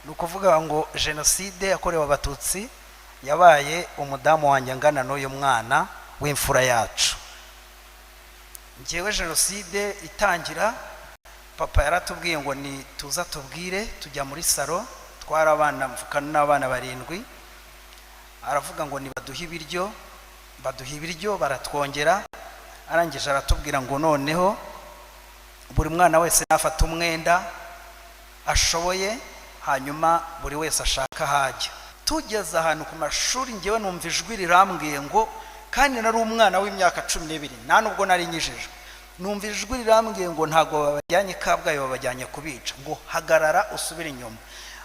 nukuvuga ngo jenoside yakorewe abatutsi yabaye umudamu wanjye angana n'uyu mwana w'imfura yacu. Ngewe jenoside itangira papa yaratubwiye ngo ni tuza tubwire, tujya muri salo, twara abana mvukana n'abana 7, aravuga ngo ni baduha ibiryo baratwongera, arangije aratubwira ngo noneho buri mwana wese nafata umwenda ashoboye, hanyuma buri wese ashaka hajya. Tugeze ahantu ku mashuri ngewe numva ijwi rirambwiye ngo, kandi nari umwana w'imyaka 12 nta nubwo nari nyijijwe, numva ijwi rirambwiye ngo ntago babajyanye Kabgayi, babajyanye kubica, ngo hagarara usubire inyuma.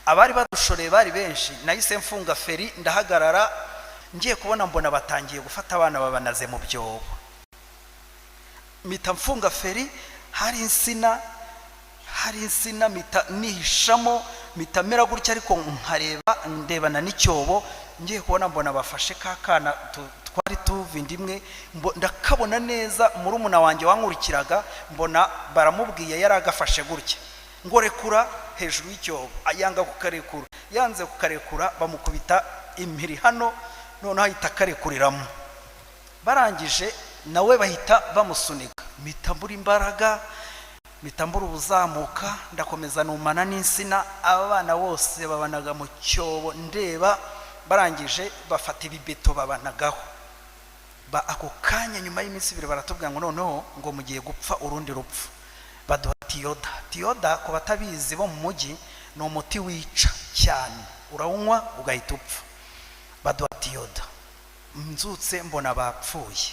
Abari badushoreye bari benshi, nahise mfunga feri ndahagarara, ngiye kubona mbona batangiye gufata abana babanaze mu byobo. Mita mfunga feri, hari insina mita nihishamo, mita mera gutya, ariko nkareba ndebana n'icyobo, ngiye kubona mbona bafashe kakana twari tuvindimwe, ndakabona neza. Murumuna wanjye wankurikiraga mbona baramubwiye, yari agafashe gutya ngo rekura hejuru y'icyobo, ayanga kukarekura, yanze kukarekura bamukubita impiri hano, none ahita karekuriramo. Barangije nawe bahita bamusunika, mitambura imbaraga, mitambura ubuzamuka, ndakomeza numana n'insina, abana bose babanaga mu cyobo ndeba. Barangije bafata ibibeto babanagaho. Ako kanya nyuma y'iminsi 2 baratubwira ngo noneho ngo mugiye gupfa urundi rupfu. Baduha tiyoda ku batabizi bo mu mujyi, ni umuti wica cyane, urawunywa ugahita upfa. Baduha tiyoda, nzutse mbona bapfuye,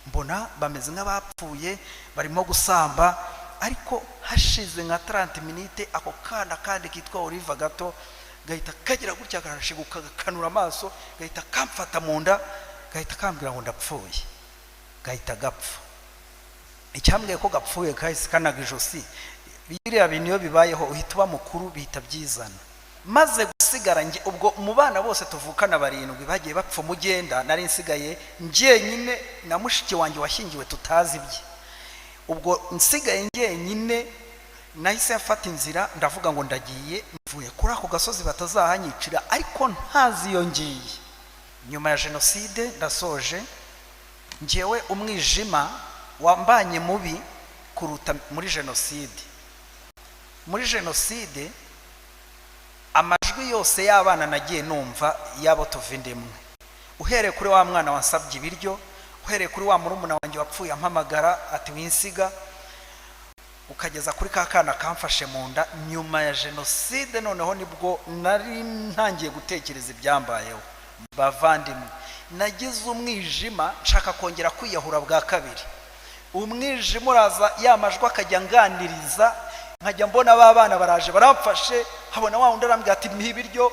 mbona bameze nk'abapfuye barimo gusamba, ariko hashize nka 30 minutes ako kana kandi kitwa Oliva gato gahita kagira gutya, karashiguka kanura amaso, gahita kamfata mu nda, gahita kambwira ngo ndapfuye, gahita gapfa. Icyambwiye ko gapfuye kahise kanaga ijosi. Biriya bintu iyo bibayeho uhita uba mukuru, bihita byizana. Maze gusigara nge ubwo mu bana bose tuvukana 7 bagiye bapfa mugenda, nari nsigaye njyenyine na mushiki wanjye washyingiwe tutazi bye. Ubwo nsigaye njyenyine, nahise mfata inzira ndavuga ngo ndagiye, mvuye kuri ako gasozi batazahanyicira, ariko ntazi iyo ngiye. Nyuma ya jenoside ndasoje, ngewe umwijima wambanye mubi kuruta muri jenoside. Muri jenoside amajwi yose y'abana nagiye numva yabo tuvindimwe, uhereye kuri wa mwana wansabye ibiryo, uhereye kuri wa murumuna wanjye wapfuye ampamagara ati winsiga, ukageza kuri kakana kamfashe mu nda. Nyuma ya jenoside noneho nibwo nari ntangiye gutekereza ibyambayeho. Bavandimwe, nagize umwijima, nshaka kongera kwiyahura bwa kabiri. Umwijima uraza, yamajwi akajya nganiriza, nkajya mbona babana baraje baramfashe, habona wa undi arambwira ati mpihe ibiryo,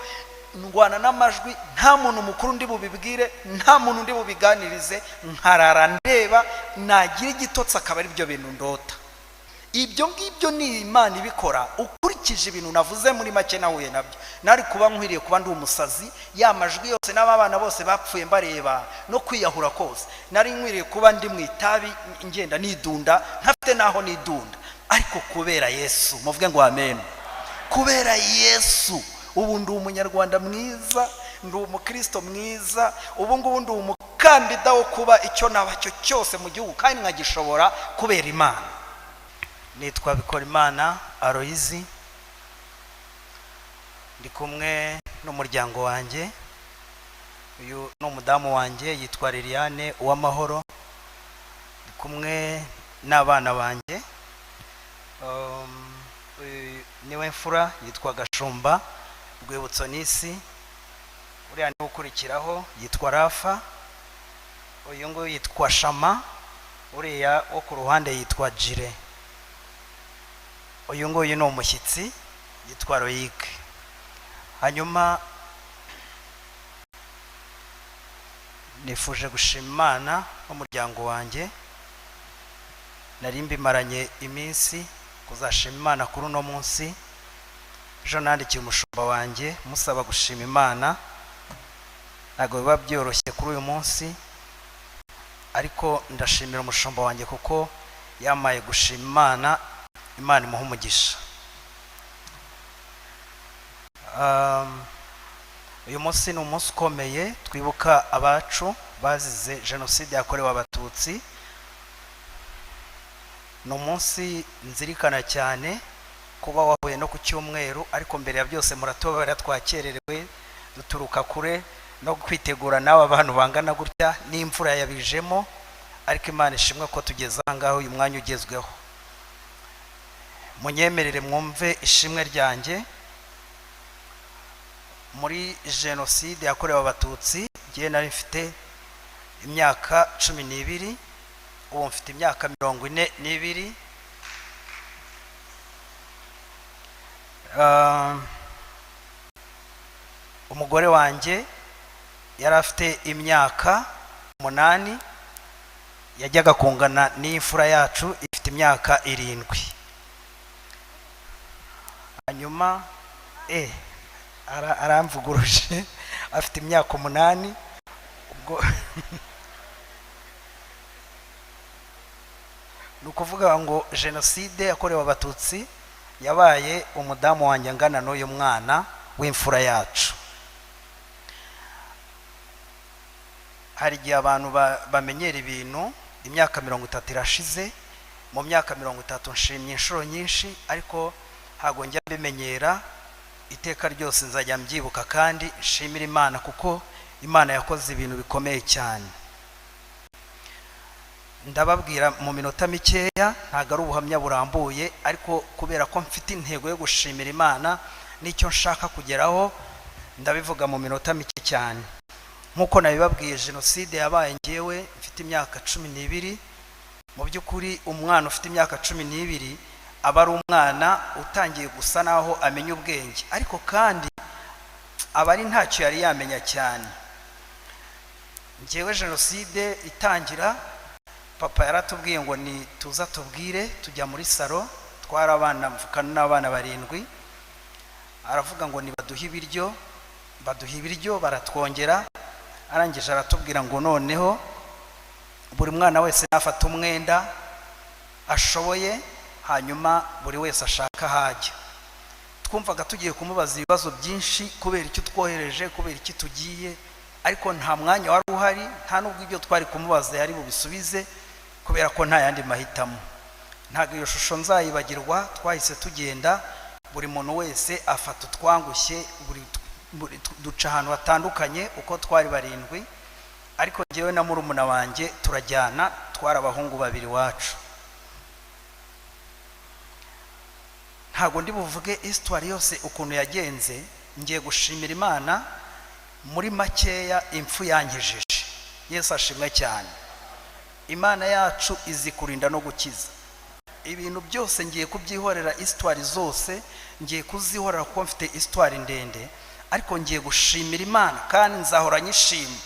ndwana n'amajwi, nta muntu mukuru ndi bubibwire, nta muntu ndi bubiganirize, nkarara ndeba, nagira igitotsi akaba ari byo bintu ndota. Ibyo ngibyo ni Imana ibikora. Ukurikije ibintu navuze muri make nahuye nabyo, nari kuba nkwiriye kuba ndi umusazi. Ya majwi yose n'abana bose bapfuye mbareba, no kwiyahura kose nari nkwiriye kuba ndi mu itabi ngenda nidunda, ntafite naho nidunda. Ariko kubera Yesu, muvuge ngo amen, kubera Yesu ubu ndi umunyarwanda mwiza, ndi umukristo mwiza, ubu ngubu ndi umukandida wo kuba icyo naba cyo cyose mu gihugu, kandi nkagishobora kubera Imana. Nitwa Bikorimana Aloyizi, ndi kumwe n'umuryango wanjye. Uyu ni umudamu wanjye yitwa Liliane Uwamahoro, ndi kumwe n'abana banjye. Niwe mfura yitwa Gashumba Rwibutso Nisi, uriya ni ukurikiraho yitwa Rafa, uyu nguyu yitwa Shama, uriya wo ku ruhande yitwa Jire, uyu nguyu ni umushyitsi yitwa Loïc. Hanyuma nifuje gushima Imana n'umuryango wanjye, nari mbimaranye iminsi kuzashima Imana kuri uno munsi. Ejo nandikiye umushumba wanjye musaba gushima Imana, ntabwo biba byoroshye kuri uyu munsi, ariko ndashimira umushumba wanjye kuko yamaye gushima Imana. Imana imuha umugisha. uyu munsi ni umunsi ukomeye twibuka abacu bazize jenoside yakorewe abatutsi. ni umunsi nzirikana cyane kuba wahuye no ku cyumweru, ariko mbere ya byose muratobera twakererewe duturuka kure no kwitegura n'aba bantu bangana gutya n'imvura yabijemo, ariko Imana ishimwe ko tugeze ahangaho uyu mwanya ugezweho. Munyemerere mwumve ishimwe ryanjye. Muri jenoside yakorewe abatutsi giye nari mfite imyaka 12, ubu mfite imyaka 42. Umugore wanjye yari afite imyaka 8, yajyaga kungana n'imfura yacu ifite imyaka 7. hanyuma aramvuguruje afite imyaka 8. ubwo nukuvuga ngo jenoside yakorewe abatutsi yabaye umudamu wanjye angana n'uyu mwana w'imfura yacu. hari igihe abantu bamenyera ibintu, imyaka 30 irashize. mu myaka 30 nshimye inshuro nyinshi, ariko ntago njya bimenyera. iteka ryose nzajya mbyibuka kandi nshimira Imana, kuko Imana yakoze ibintu bikomeye cyane. ndababwira mu minota mikeya, ntago ari ubuhamya burambuye, ariko kubera ko mfite intego yo gushimira Imana n'icyo nshaka kugeraho, ndabivuga mu minota mike cyane. nkuko nabibabwiye, jenoside yabaye ngewe mfite imyaka 12. mu by'ukuri umwana ufite imyaka 12 aba ari umwana utangiye gusa naho amenya ubwenge, ariko kandi aba ari ntacyo yari yamenya cyane. ngewe jenoside itangira, papa yaratubwiye ngo ni tuza tubwire, tujya muri salo, twara abana mvukana n'abana 7. aravuga ngo nibaduhe ibiryo, baduha ibiryo baratwongera. arangije aratubwira ngo noneho buri mwana wese nafata umwenda ashoboye, hanyuma buri wese ashaka hajya. twumvaga tugiye kumubaza ibibazo byinshi, kubera icyo twohereje, kubera iki tugiye, ariko nta mwanya wari uhari, nta nubwo ibyo twari kumubaza yari bubisubize, kubera ko nta yandi mahitamo. ntago iyo shusho nzayibagirwa. twahise tugenda, buri muntu wese afata utwangushye, duca ahantu hatandukanye uko twari 7, ariko ngewe na murumuna wanjye turajyana, twari abahungu 2 wacu. ntago ndi buvuge histoire yose ukuntu yagenze, ngiye gushimira Imana muri makeya impfu yankijije. Yesu ashimwe cyane. Imana yacu izi kurinda no gukiza. ibintu byose ngiye kubyihorera, histoire zose ngiye kuzihorera kuko mfite histoire ndende, ariko ngiye gushimira Imana kandi nzahora nyishima.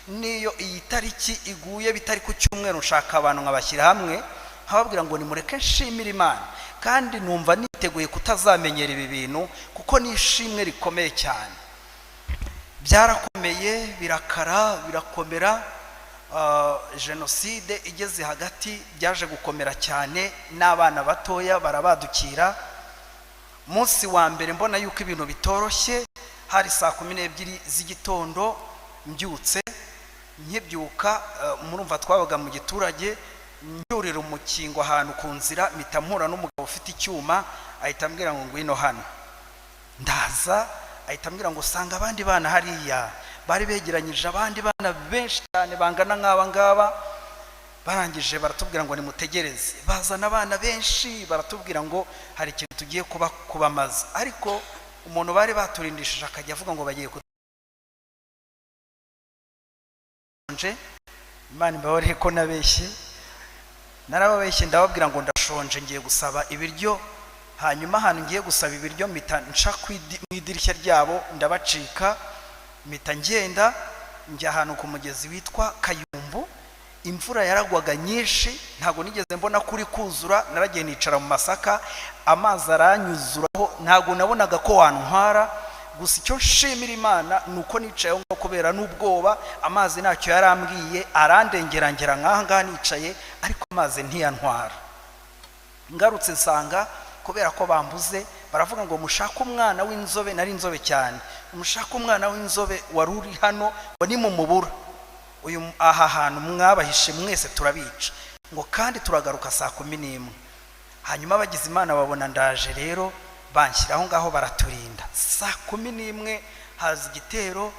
niyo iyi tariki iguye bitari ku cyumweru, nshaka abantu nkabashyira hamwe nkababwira ngo nimureke nshimira Imana, kandi numva niteguye kutazamenyera ibi bintu, kuko nishimwe rikomeye cyane. byarakomeye, birakara, birakomera. jenoside igeze hagati byaje gukomera cyane, n'abana batoya barabadukira. munsi wa mbere mbona yuko ibintu bitoroshye, hari saa 12 z'igitondo mbyutse. nkibyuka, murumva twabaga mu giturage, nyurira umukingo ahantu ku nzira, mpita mpura n'umugabo ufite icyuma, ahita ambwira ngo ngwino hano. ndaza, ahita ambwira ngo usanga abandi bana hariya. bari begeranyije abandi bana benshi cyane bangana nk'aba ngaba. barangije baratubwira ngo nimutegereze. bazana abana benshi, baratubwira ngo hari ikintu tugiye kubamaza. ariko umuntu bari baturindishije akajya avuga ngo bagiye kutonje. Imana imbabarire ko nabeshye, narababeshye ndababwira ngo ndashonje, ngiye gusaba ibiryo. hanyuma ahantu ngiye gusaba ibiryo mpita nca mu idirishya ryabo, ndabacika. mpita ngenda njya ahantu ku mugezi witwa Kayumbu. imvura yaragwaga nyinshi, ntago nigeze mbona kuri kuzura. naragiye nicara mu masaka, amazi aranyuzuraho, ntago nabonaga ko wantwara. gusa icyo nshimira Imana nuko nicaye ngo kubera n'ubwoba, amazi ntacyo yarambwiye, arandengerangera nk'aha nicaye, ariko amazi ntiyantwara. ngarutse nsanga kubera ko bambuze baravuga ngo mushaka umwana w'inzobe, nari inzobe cyane, mushaka umwana w'inzobe waruri hano ngo nimumubura uyu aha hantu mwabahishe mwese turabica, ngo kandi turagaruka saa 11. hanyuma abagize Imana babona ndaje rero banshyiraho ngaho baraturinda. saa 11 haza igitero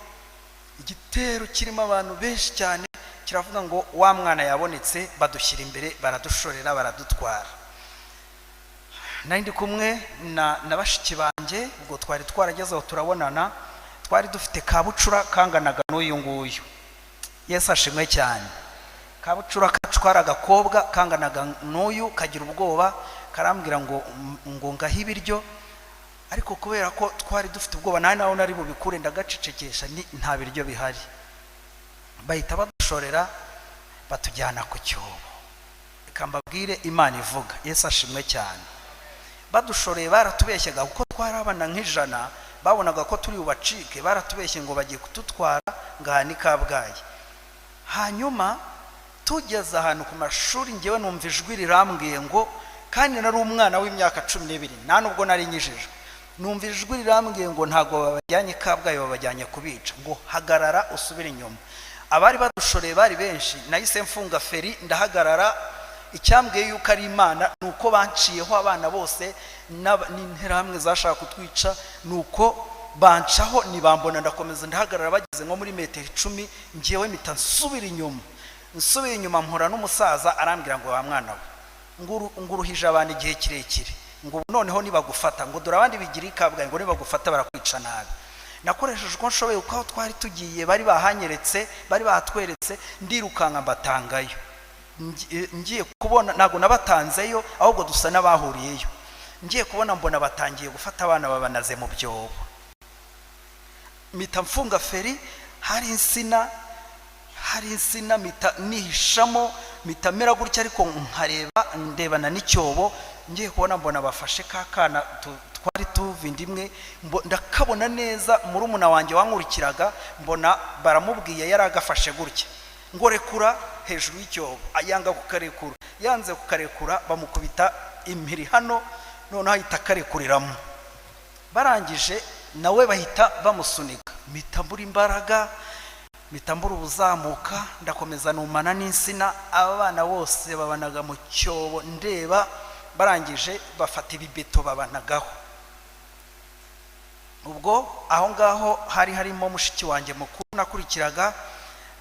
kirimo abantu benshi cyane, kiravuga ngo wa mwana yabonetse, badushyira imbere baradushorera baradutwara. nari ndi kumwe na bashiki banje, ubwo twari twaragezeho turabonana, twari dufite Kabucura kanganaga n'uyu nguyu. Yesu ashimwe cyane. Kabucura kacwara agakobwa kanganaga n'uyu, kagira ubwoba karambwira ngo ngaho ibiryo, ariko kubera ko twari dufite ubwoba naho nari bubikure ndagacecekesha nta biryo bihari. Bahita badushorera batujyana ku cyobo. Reka mbabwire Imana ivuga, Yesu ashimwe cyane. Badushoreye baratubeshyaga kuko twarabana nk'ijana, babonaga ko turi ubacike, baratubeshye ngo bagiye kututwara ngahani Kabgayi. hanyuma tugeze ahantu ku mashuri, ngewe numva ijwi rirambwiye ngo, kandi nari umwana w'imyaka 12, nta nubwo nari nyijijwe, numva ijwi rirambwiye ngo ntago babajyanye Kabgayi, babajyanye kubica, ngo hagarara usubire inyuma. Abari badushoreye bari benshi, nahise mfunga feri ndahagarara. Icyambwiye yuko ari Imana nuko banciyeho abana bose n'interahamwe zashaka kutwica, nuko bancaho nibambona ndakomeza ndahagarara. Bageze nko muri metero 10 ngiyewe mpita nsubira inyuma, mpura n'umusaza arambwira ngo wa mwana we nguruhije abantu igihe kirekire, ngo noneho nibagufata, ngo dore abandi bigira Kabgayi, ngo nibagufata barakwica nabi. Nakoresheje uko nshoboye, uko aho twari tugiye bari bahanyeretse, bari bahatweretse, ndirukanka mbatangayo. Ngiye kubona ntago nabatanzeyo, ahubwo dusa n'abahuriyeyo. Ngiye kubona mbona batangiye gufata abana babanaze mu byobo. Mita mfunga feri, hari insina mita nihishamo, mita mera gutya, ariko ndebana n'icyobo. Ngiye kubona mbona bafashe kakana twari tuvindimwe, ndakabona neza. Murumuna wanjye wankurikiraga mbona baramubwiye, yari agafashe gutya ngo rekura hejuru y'icyobo, ayanga kukarekura. Yanze kukarekura bamukubita impiri hano, none ahita karekuriramo. Barangije nawe bahita bamusunika, mitambura imbaraga, mitambura ubuzamuka, ndakomeza numana n'insina. Abana bose babanaga mu cyobo ndeba. Barangije bafata ibibeto babanagaho. Ubwo aho ngaho hari harimo mushiki wanjye mukuru nakurikiraga,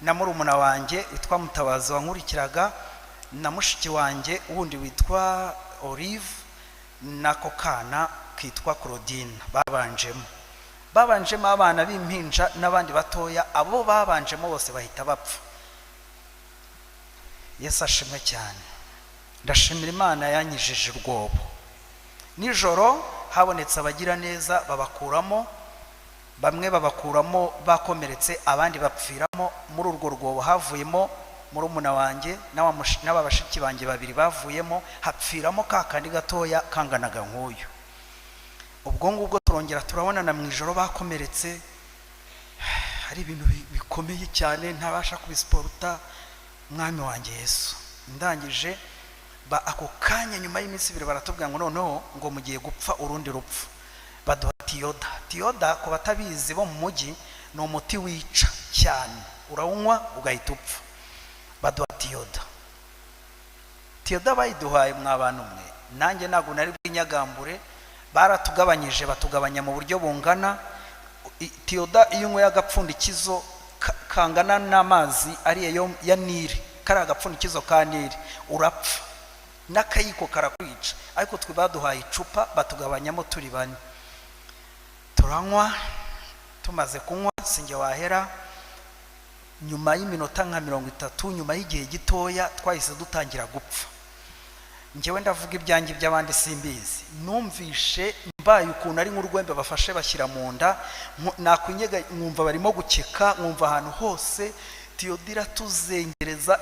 na murumuna wanjye witwa Mutabazi wankurikiraga, na mushiki wanjye wundi witwa Olive, nako kana kitwa Claudine. babanjemo abana b'impinja n'abandi batoya. Abo babanjemo bose bahita bapfa. Yesu ashimwe cyane. Ndashimira Imana yanyijije urwobo. Nijoro habonetse abagira neza babakuramo, bamwe babakuramo bakomeretse, abandi bapfiramo. Muri urwo rwobo havuyemo murumuna wanjye n'ababashiki banjye babiri bavuyemo, hapfiramo kakandi gatoya kanganaga nk'uyu. Ubwo ngubwo turongera turabonana mu ijoro bakomeretse. Hari ibintu bikomeye cyane ntabasha kubisiporuta. Mwami wanjye Yesu, ndangije ako kanya nyuma y'iminsi 2 baratubwira ngo noneho ngo mugiye gupfa urundi rupfu. Baduha tiyoda ku batabizi bo mu mujyi, ni umuti wica cyane, urawunywa ugahita upfa. Baduha tiyoda bayiduhaye mw'abantu mwe, nanjye ntago nari bwinyagambure. Baratugabanyije batugabanya mu buryo bungana. Tiyoda iyo unywe agapfundikizo kangana n'amazi ariyo ya Nili, kari agapfundikizo ka Nili, urapfa. N'akayiko karakwica. Ariko twe baduhaye icupa batugabanyamo turi 4. Turanywa, tumaze kunywa singe wahera, nyuma y'iminota nka 30, nyuma y'igihe gitoya twahise dutangira gupfa. Ngewe ndavuga ibyanjye by'abandi simbizi. Numvishe mbaye ukuntu ari nk'urwembe bafashe bashyira mu nda, nakwinyega mwumva barimo gukeka, mwumva ahantu hose. Tiyoda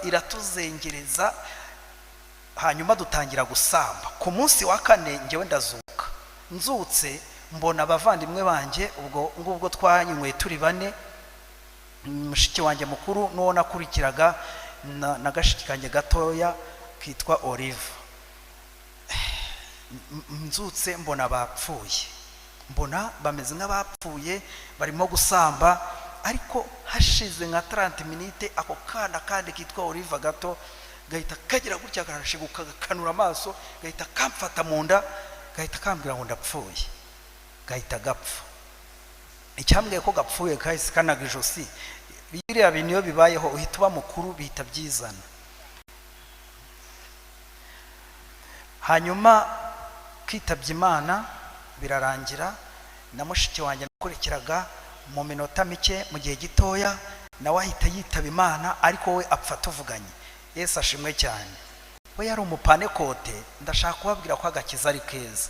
iratuzengereza. Hanyuma dutangira gusamba. Ku munsi wa 4 ngewe ndazuka. Nzutse mbona abavandimwe banjye, ubwo twanywe turi 4, mushiki wanjye mukuru n'uwo nakurikiraga na gashiki kanjye gatoya kitwa Olive. nzutse mbona bapfuye, mbona bameze nk'abapfuye barimo gusamba, ariko hashize nka 30 minutes ako kana kandi kitwa Oliva gato gahita kagira gutya karashiguka gakanura amaso, gahita kamfata mu nda, gahita kambwira ngo ndapfuye, gahita gapfa. Icyambwiye ko gapfuye kahise kanaga ijosi. Biriya bintu iyo bibayeho uhita uba mukuru bihita byizana. Hanyuma kitabye Imana birarangira, na mushiki wanjye nakurikiraga mu minota mike mu gihe gitoya nawe ahita yitaba Imana, ariko we apfa tuvuganye. Yesu ashimwe cyane. We yari umupanekote, ndashaka kubabwira ko agakiza ari keza.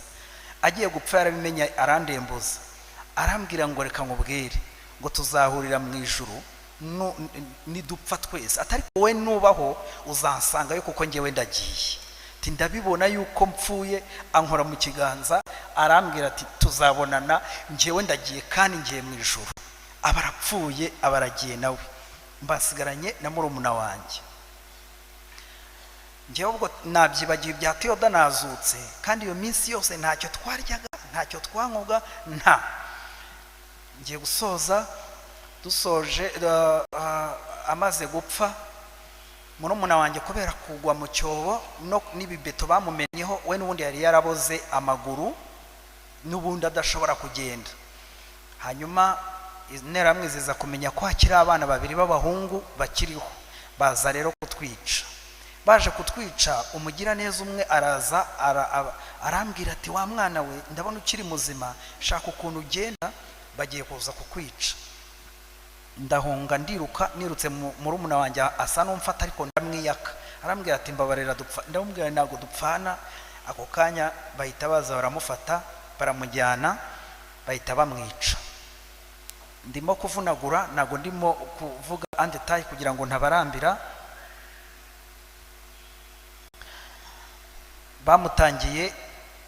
Agiye gupfa yarabimenye arandembuza, arambwira ngo reka nkubwire ngo tuzahurira mu ijuru nidupfa twese, atari wowe nubaho uzansangayo kuko njyewe ndagiye. Ati ndabibona yuko mpfuye, ankora mu kiganza arambwira ati tuzabonana, njyewe ndagiye kandi ngiye mu ijuru. Abarapfuye abaragiye nawe, mbasigaranye na murumuna wanjye. Njyewe ubwo nabyibagiye bya Theoda nazutse, kandi iyo minsi yose ntacyo twaryaga, ntacyo twankoga, nta. Ngiye gusoza, dusoje amaze gupfa, murumuna wanjye kubera kugwa mu cyobo no nibibeto bamumenyeho, we n'ubundi yari yaraboze amaguru n'ubundi adashobora kugenda. Hanyuma interamwe ziza kumenya ko hakiri abana babiri b'abahungu bakiriho, baza rero kutwica. Baje kutwica, umugira neza umwe araza arambwira ati wa mwana we ndabona ukiri muzima, shaka ukuntu ugenda, bagiye kuza kukwica. Ndahunga ndiruka, nirutse murumuna wanjye asa n'umfata ariko ndamwiyaka, arambwira ati mbabarira dupfa. Ndamubwira ntago dupfana. Ako kanya bahita baza baramufata baramujyana, bahita bamwica. Ndimo kuvunagura, nago ndimo kuvuga andetaye kugira ngo ntabarambira. Bamutangiye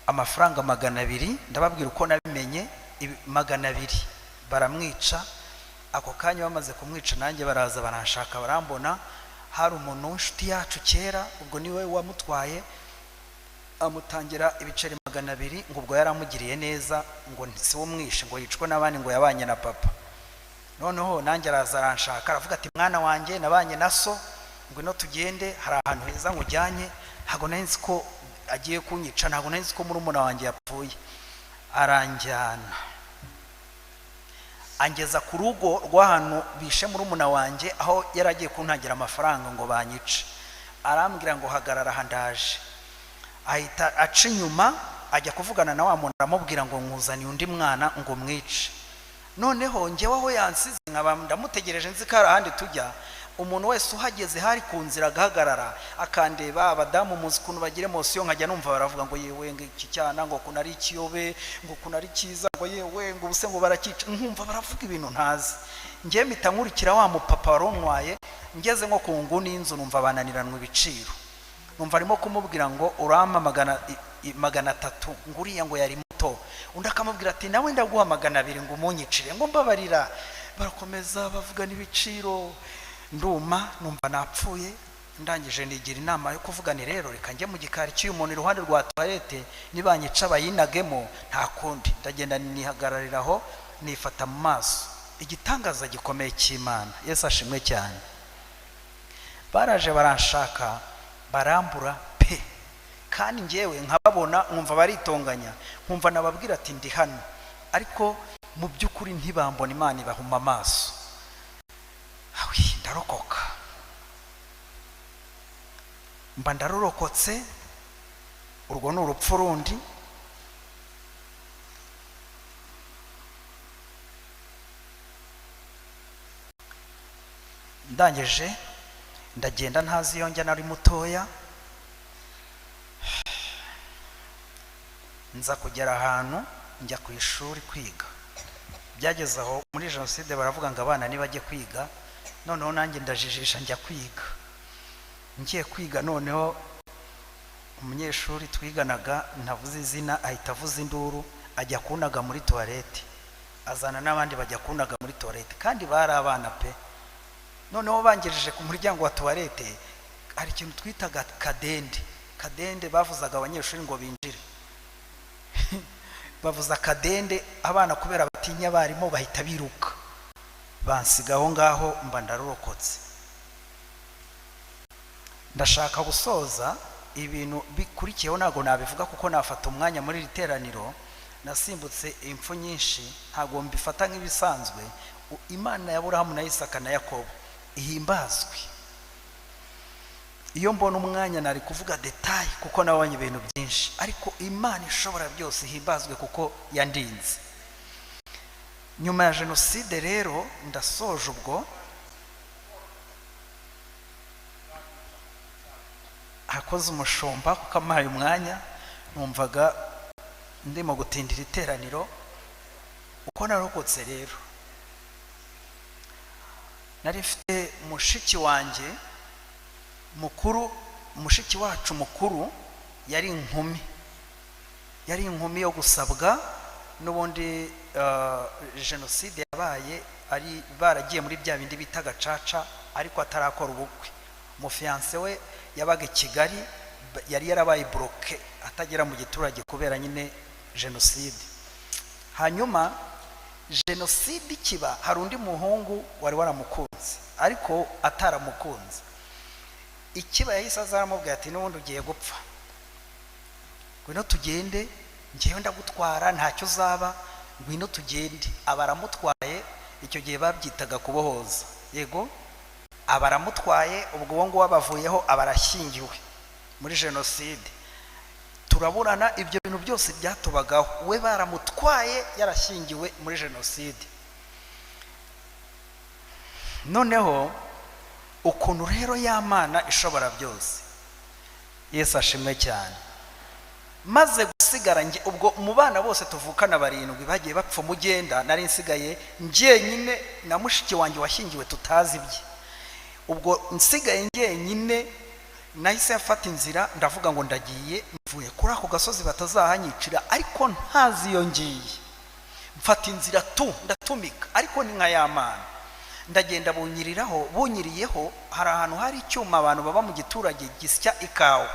amafaranga 200, ndababwira uko nabimenye. 200 baramwica. Ako kanya bamaze kumwica nanjye baraza baranshaka barambona. Hari umuntu w'inshuti yacu kera, ubwo niwe wamutwaye, amutangira ibiceri 200 ngo ubwo yaramugiriye neza, ngo si wo mwishe, ngo yicwe n'abandi, ngo yabanye na papa. Noneho nanjye araza aranshaka aravuga ati mwana wanjye nabanye na so, ngo ino tugende, hari ahantu heza nkujyanye. Ntago nzi ko agiye kunyica, ntago nzi ko murumuna wanjye yapfuye. Aranjyana angeza ku rugo rw'ahantu bishe murumuna wanjye, aho yaragiye kuntagira amafaranga ngo banyice. Arambwira ngo hagarara handaje. Ahita aca inyuma ajya kuvugana na wa muntu, aramubwira ngo nkuzaniye undi mwana ngo mwice. Noneho njyewe aho yansize nkaba ndamutegereje, nzi ko ahandi tujya. Umuntu wese uhageze hari ku nzira agahagarara akandeba. Abadamu muzi kuntu bagire mosiyo, nkajya numva baravuga ngo yewe ngo iki cyana ngo kunari ikiyobe, ngo kunari kiza, ngo yewe ngo ubuse ngo barakica. Nkumva baravuga ibintu ntazi. Ngiye mpita nkurikira wa mupapa waronwaye, ngeze nko ku nguni y'inzu numva bananiranwa ibiciro. Numva arimo kumubwira ngo urama 300, nguriya ngo yari muto. Undi akamubwira ati nawe ndaguha 200 ngo umunyicire, ngo mbabarira. Barakomeza bavuga n'ibiciro. Nduma numva napfuye. Ndangije nigira inama yo kuvuga ni rero reka njye mu gikari cy'uyu muntu iruhande rwa toilette, nibanyica bayinagemo nta kundi. Ndagenda nihagarariraho nifata mu maso. Igitangaza gikomeye cy'Imana, Yesu ashimwe cyane. Baraje baranshaka barambura pe, kandi njyewe nkababona nkumva baritonganya, nkumva nababwira ati ndi hano, ariko mu by'ukuri ntibambona. Imana ibahuma amaso. Ndarokoka, mba ndarorokotse. Urwo ni urupfu rundi. Ndangije ndagenda ntazi iyo njya, nari mutoya. Nza kugera ahantu njya ku ishuri kwiga. Byageze aho muri jenoside baravuga ngo abana nibajye kwiga. Noneho nanjye ndajijisha njya kwiga. Ngiye kwiga, noneho umunyeshuri twiganaga ntavuze izina ahita avuza induru, ajya kunaga muri toilette. Azana n'abandi bajya kunaga muri toilette, kandi bari abana pe. Noneho bangejeje ku muryango wa toilette, hari ikintu twitaga kadende. Kadende bavuzaga abanyeshuri ngo binjire. bavuza akadende, abana kubera batinya barimo bahita biruka, bansiga aho ngaho mba ndarokotse. Ndashaka gusoza ibintu bikurikiyeho, ntago nabivuga kuko nafata umwanya muri iri teraniro, nasimbutse impfu nyinshi, ntago mbifata nk'ibisanzwe. Imana ya Aburahamu na Isaka na Yakobo ihimbazwe. Iyo mbona umwanya nari kuvuga detail kuko nabonye ibintu byinshi, ariko Imana ishobora byose ihimbazwe kuko yandinze. Nyuma ya jenoside rero ndasoje ubwo, hakoze umushumba kuko amaye umwanya, numvaga ndimo gutindira iteraniro. Uko narokotse rero, nari mfite mushiki wanjye mukuru, mushiki wacu mukuru yari inkumi yo gusabwa. N'ubundi jenoside yabaye ari baragiye muri bya bindi bita gacaca, ariko atarakora ubukwe. Umufiance we yabaga i Kigali, yari yarabaye bloke atagera mu giturage kubera nyine jenoside. Hanyuma jenoside ikiba, hari undi muhungu wari waramukunze ariko ataramukunze. Ikiba yahise azaramubwira ati n'ubundi ugiye gupfa, ngwino tugende, ngiye ndagutwara ntacyo uzaba, ngwino tugende. Abaramutwaye, icyo gihe babyitaga kubohoza, yego, abaramutwaye. Ubwo uwo nguwo bavuyeho, abarashyingiwe muri jenoside. Turaburana, ibyo bintu byose byatubagaho. We baramutwaye yarashyingiwe muri jenoside. Noneho ukuntu rero y'Imana ishobora byose, Yesu ashimwe cyane. Maze gusigara nge, ubwo mu bana bose tuvukana 7 bagiye bapfa mugenda, nari nsigaye njyenyine na mushiki wanjye washyingiwe tutazi ibye. Ubwo nsigaye njyenyine, nahise afata inzira, ndavuga ngo ndagiye, mvuye kuri ako gasozi batazahanyicira, ariko ntazi iyo ngiye. Mfata inzira ndatumika, ariko ni nka y'Imana. Ndagenda bunyiriyeho, hari ahantu hari icyuma abantu baba mu giturage gisya ikawa.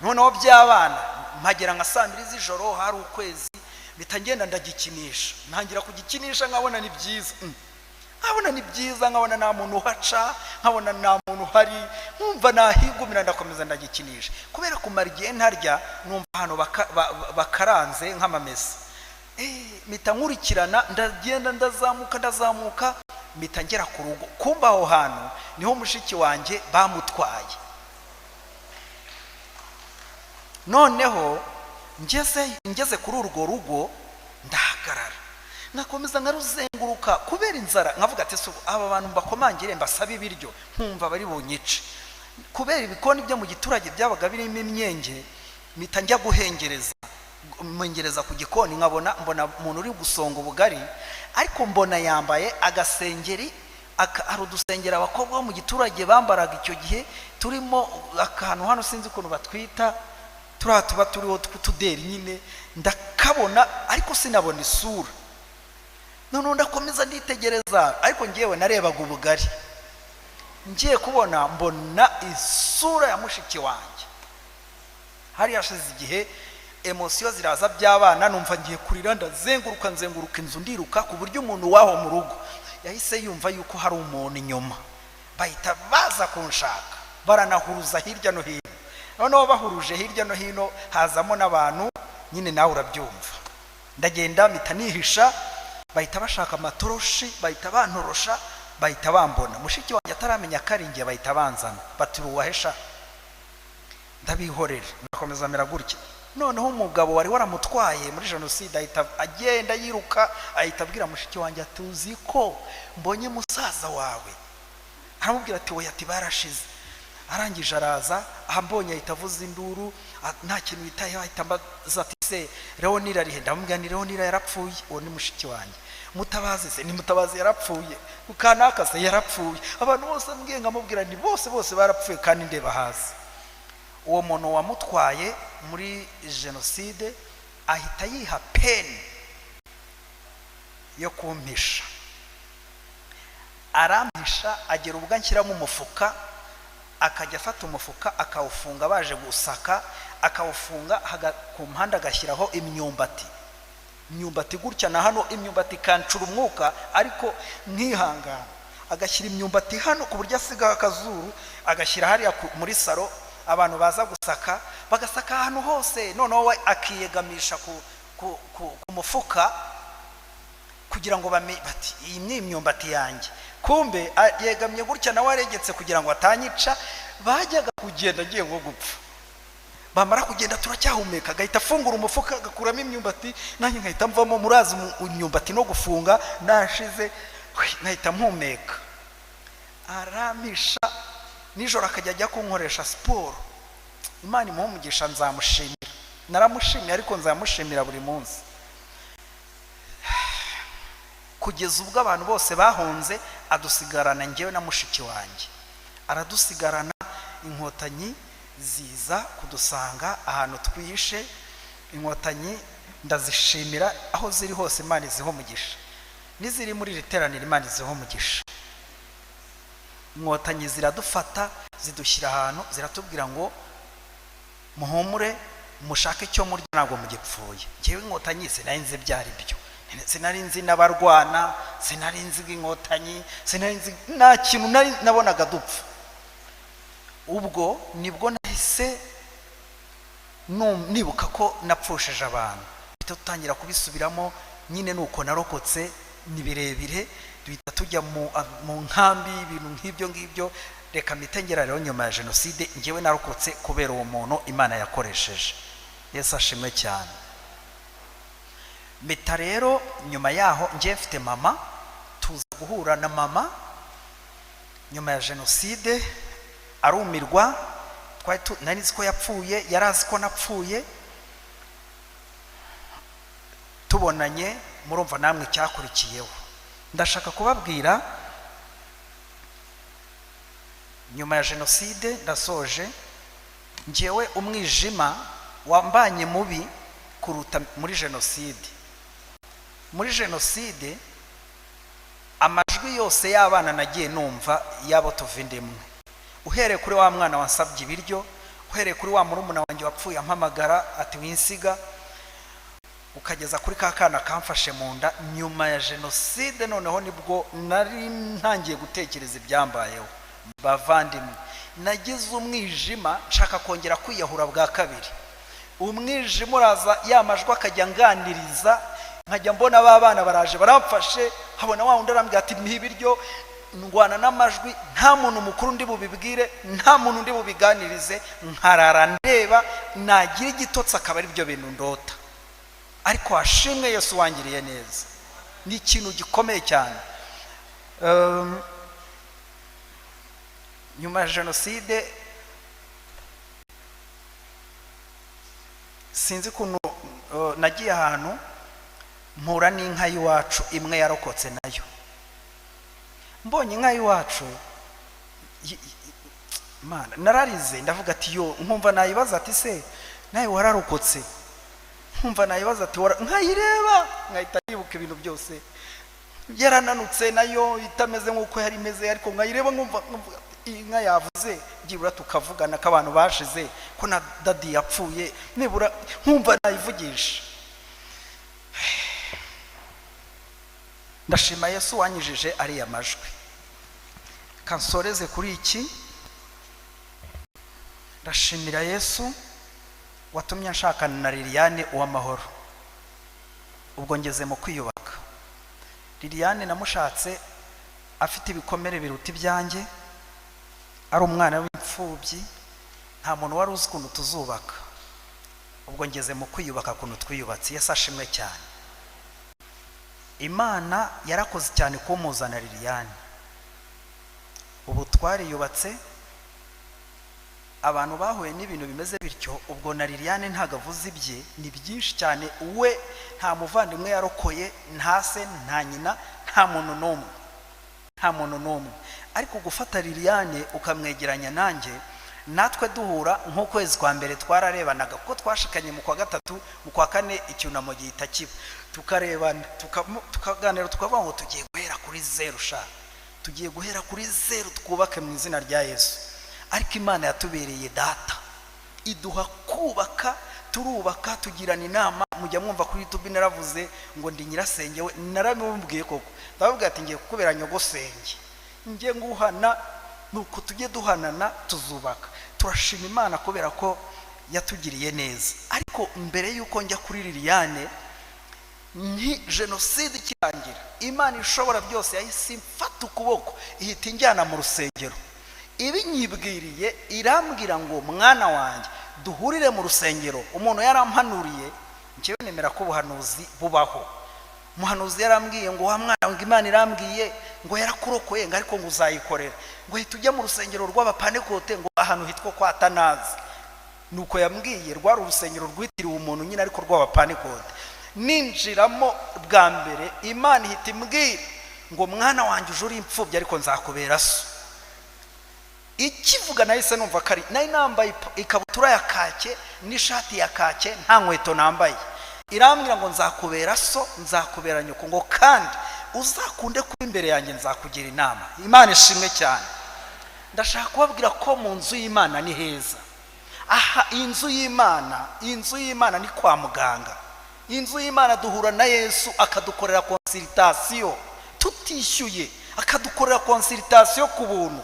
Noneho by'abana mpagera nka 2 z'ijoro, hari ukwezi, bitangenda ndagikinisha. Ntangira kugikinisha, nkabona ni byiza, nkabona ni byiza, nkabona nta muntu uhaca, nkabona nta muntu uhari, nkumva nahigumira, ndakomeza ndagikinisha. Kubera kumara igihe ntarya, numva ahantu bakaranze nk'amamesa, mpita nkurikirana, ndagenda ndazamuka, mpita ngera ku rugo. Kumba aho hantu niho mushiki wanjye bamutwaye. Noneho ngeze kuri urwo rugo, ndahagarara, nakomeza nkaruzenguruka kubera inzara, nkavuga ati aba bantu mbakomangire mbasaba ibiryo, nkumva bari bunyice. Kubera ibikoni byo mu giturage byabaga birimo imyenge, mpita njya guhengereza ku gikoni, mbona umuntu uri gusonga ubugari, ariko mbona yambaye agasengeri, hari udusengera abakobwa bo mu giturage bambaraga icyo gihe, turimo akantu hano sinzi ukuntu batwita, tuba turiho tw'utuderi nyine. Ndakabona ariko sinabona isura. Noneho ndakomeza nditegereza, ariko ngewe narebaga ubugari. Ngiye kubona, mbona isura ya mushiki wanjye. Hari yashize igihe, emosiyo ziraza by'abana, numva ngiye kurira, nzenguruka inzu, ndiruka, ku buryo umuntu waho mu rugo yahise yumva yuko hari umuntu inyuma. Bahita baza kunshaka, baranahuruza hirya no hino. Noneho bahuruje hirya no hino, hazamo n'abantu nyine, nawe urabyumva. Ndagenda mpita nihisha, bahita bashaka amatoroshi, bahita bantorosha, bahita bambona. Mushiki wanjye ataramenya akaringiye, bahita banzana, bati uwahesha. Ndabihorera, ndakomeza mera gutya. Noneho umugabo wari waramutwaye muri jenoside ahita agenda yiruka, ahita abwira mushiki wanjye ati uzi ko mbonye musaza wawe. Aramubwira ati oya, ati barashize. Arangije araza, ahambonye ahita avuza induru, nta kintu yitayeho, ahita ambaza ati se Leonira arihe? Ndamubwira ni Leonira yarapfuye. Uwo ni mushiki wanjye. Mutabazi se? Ni Mutabazi yarapfuye. Ukanaka se? Yarapfuye. Abantu bose mbwiye nkamubwira ni bose barapfuye kandi ndeba hasi. Uwo muntu wamutwaye muri jenoside ahita yiha peni yo kumpisha. Arampisha, agera ubwo anshyiramo umufuka, akajya afata umufuka akawufunga, baje gusaka akawufunga ku mpande agashyiraho imyumbati. imyumbati gutya na hano, imyumbati kancura umwuka ariko nkihangana, agashyira imyumbati hano ku buryo asigaho akazuru, agashyira hariya muri saro, abantu baza gusaka bagasaka ahantu hose, noneho we akiyegamisha ku mufuka kugira ngo bati iyi ni imyumbati yanjye, kumbe yegamye gutya nawe aregetse kugira ngo atanyica. Bajyaga kugenda agiye nko gupfa, bamara kugenda turacyahumeka, agahita afungura umufuka agakuramo imyumbati, nanjye nkahita mvamo. Murazi imyumbati no gufunga, nashize nkahita mpumeka. Aramisha nijoro akajya ajya kunkoresha siporo. Imana imuhe umugisha, nzamushimira, naramushimiye ariko nzamushimira buri munsi, kugeza ubwo abantu bose bahunze adusigarana njyewe na mushiki wanjye, aradusigarana. Inkotanyi ziza kudusanga ahantu twihishe. Inkotanyi ndazishimira aho ziri hose, Imana iziho umugisha, n'iziri muri iri teraniro Imana iziho umugisha. Inkotanyi ziradufata zidushyira ahantu, ziratubwira ngo muhumure mushake icyo murya ntabwo mugipfuye. Njyewe inkotanyi sinari nzi byari byo, sinari nzi n'abarwana, sinari nzi inkotanyi, sinari nzi nta kintu nabonaga dupfa. Ubwo nibwo nahise nibuka ko napfushije abantu, duhita dutangira kubisubiramo. Nyine nuko narokotse, ni birebire, duhita tujya mu nkambi, ibintu nk'ibyo ngibyo. Reka mitengera rero nyuma ya jenoside njyewe narokotse kubera uwo muntu Imana yakoresheje. Yesu ashimwe cyane. Meta rero nyuma yaho njye mfite mama, tuza guhura na mama nyuma ya jenoside, arumirwa. Nari nzi ko yapfuye, yari azi ko napfuye. Tubonanye murumva namwe cyakurikiyeho. Ndashaka kubabwira, nyuma ya jenoside ndasoje, njyewe umwijima wambanye mubi kuruta muri jenoside. Muri jenoside amajwi yose y'abana nagiye numva yabo tuvindimwe, uhereye kuri wa mwana wansabye ibiryo, uhereye kuri wa murumuna wanjye wapfuye ampamagara ati winsiga, ukageza kuri ka kana kamfashe mu nda. Nyuma ya jenoside noneho nibwo nari ntangiye gutekereza ibyambayeho. Bavandimwe, nagize umwijima, nshaka kongera kwiyahura bwa kabiri. Umwijima uraza, yamajwi akajya nganiriza, nkajya mbona babana baraje baramfashe, habona wa wundi arambwira ati mpihe ibiryo, ndwana n'amajwi, nta muntu mukuru ndi bubibwire, nta muntu ndi bubiganirize, nkarara ndeba, nagira igitotsi akaba ari byo bintu ndota. Ariko hashimwe Yesu wangiriye neza, ni ikintu gikomeye cyane. Nyuma ya jenoside sinzi kuntu nagiye ahantu mpura n'inka y'iwacu imwe yarokotse nayo. Mbonye inka y'iwacu, Imana nararize, ndavuga ati yo, nkumva nayibaza ati se nawe wararokotse, nkumva nayibaza ati nkayireba, nkahita nibuka ibintu byose. Yarananutse nayo itameze nk'uko yari imeze, ariko nkayireba nkumva inka yavuze, byibura tukavugana ko abantu bashize, ko na dadi yapfuye, nibura nkumva nayivugisha. Ndashima Yesu wanyijije ariya majwi. Kansoreze kuri iki, ndashimira Yesu watumye nshakana na Liliane uw'amahoro. Ubwo ngeze mu kwiyubaka, Liliane namushatse afite ibikomere biruta ibyanjye, ari umwana w'imfubyi, nta muntu wari uzi ukuntu tuzubaka. Ubwo ngeze mu kwiyubaka kuntu twiyubatse. Yesu ashimwe cyane. Imana yarakoze cyane kumuzana Liliane. Ubu twariyubatse, abantu bahuye n'ibintu bimeze bityo. Ubwo na Liliane ntago avuze ibye, ni byinshi cyane. We nta muvandimwe yarokoye, nta se, nta nyina, nta muntu n'umwe. Ariko gufata Liliane ukamwegeranya nanjye, natwe duhura nk'ukwezi kwa mbere twararebanaga, kuko twashikanye mu kwa gatatu, mu kwa kane icyunamo gihita kiba, tukarebana tukaganira, tukavuga ngo tugiye guhera kuri zero, tugiye guhera kuri zero, twubake mu izina rya Yesu. Ariko Imana yatubereye data, iduha kubaka turubaka tugirana inama. Mujya mwumva kuri YouTube naravuze ngo ndi nyirasenge we, naramubwiye koko ndavuga ati ngiye kukubera nyogosenge, ngiye nguhana, nuko tujye duhanana tuzubaka. Turashima Imana kubera ko yatugiriye neza. Ariko mbere yuko njya kuri Liliane, ni jenoside ikirangira, Imana ishobora byose yahise imfata ukuboko ihita injyana mu rusengero. Ibinyibwiriye irambwira ngo mwana wanjye duhurire mu rusengero. Umuntu yarampanuriye, njyewe nemera ko ubuhanuzi bubaho. Umuhanuzi yarambwiye ngo wa mwana ngo Imana irambwiye ngo yarakurokoye ngo ariko ngo uzayikorera, ngo hita ujya mu rusengero rw'abapanekote ngo ahantu hitwa kwa Tanazi. Nuko yambwiye rwari urusengero rwitiriwe umuntu nyine ariko rw'abapanekote. Ninjiramo bwa mbere Imana ihita imbwira ngo mwana wanjye uje uri imfubyi ariko nzakubera so. Ikivuga nahise numva kari nari nambaye ikabutura ya kake n'ishati ya kake nta nkweto nambaye. Irambwira ngo nzakubera so, nzakubera nyoko, ngo kandi uzakunde kuba imbere yanjye nzakugira inama. Imana ishimwe cyane. Ndashaka kubabwira ko mu nzu y'Imana ni heza. Aha inzu y'Imana ni kwa muganga. Inzu y'Imana duhura na Yesu akadukorera consultation tutishyuye, akadukorera consultation ku buntu.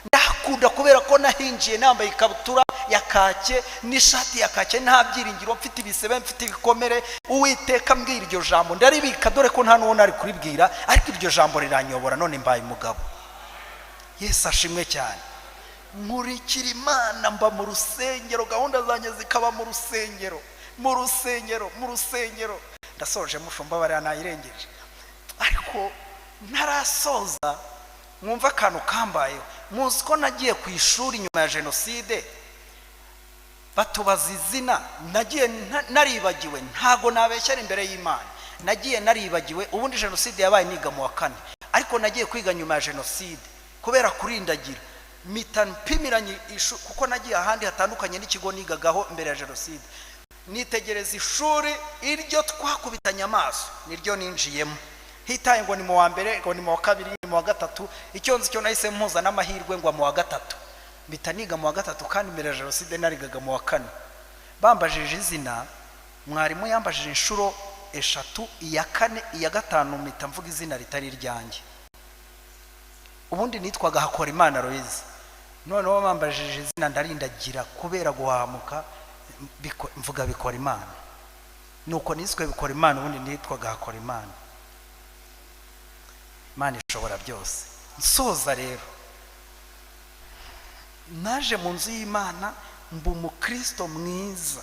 Ndakunda kubera ko nahinjiye nambaye ikabutura ya kake n'ishati ya kake, nta byiringiro, mfite ibisebe, mfite ibikomere. Uwiteka mbwira iryo jambo ndaribika, dore ko nta n'uwo nari kuribwira, ariko iryo jambo riranyobora, none mbaye umugabo. Yesu ashimwe cyane. Nkurikira Imana, mba mu rusengero, gahunda zanjye zikaba mu rusengero. Ndasoje mushumba bari anayirengeje, ariko ntarasoza mwumva akantu kambayeho. Muzi ko nagiye ku ishuri nyuma ya jenoside, batubaza izina, nagiye naribagiwe, ntago nabeshyera imbere y'Imana, nagiye naribagiwe. Ubundi jenoside yabaye niga mu wa 4, ariko nagiye kwiga nyuma ya jenoside kubera kurindagira mpita mpimiranye kuko nagiye ahandi hatandukanye n'ikigo nigagaho mbere ya jenoside. Nitegereza ishuri iryo twakubitanye amaso niryo ninjiyemo, hitaye ngo ni mu wa mbere, ngo ni mu wa kabiri, ni mu wa gatatu. Icyo nzi cyo nahise mpuza n'amahirwe ngo mu wa gatatu, mpita niga mu wa gatatu, kandi mbere ya jenoside narigaga mu wa 4. Bambajije izina, mwarimu yambajije inshuro 3, iya 4 iya 5 mpita mvuga izina ritari ryanjye. Ubundi nitwaga Hakorimana Loise, noneho bambajije izina ndarindagira kubera guhamuka, mvuga Bikorimana. Nuko niswe Bikorimana, ubundi nitwaga Hakorimana. Imana ishobora byose. Nsoza rero, naje mu nzu y'Imana, mba umukristo mwiza,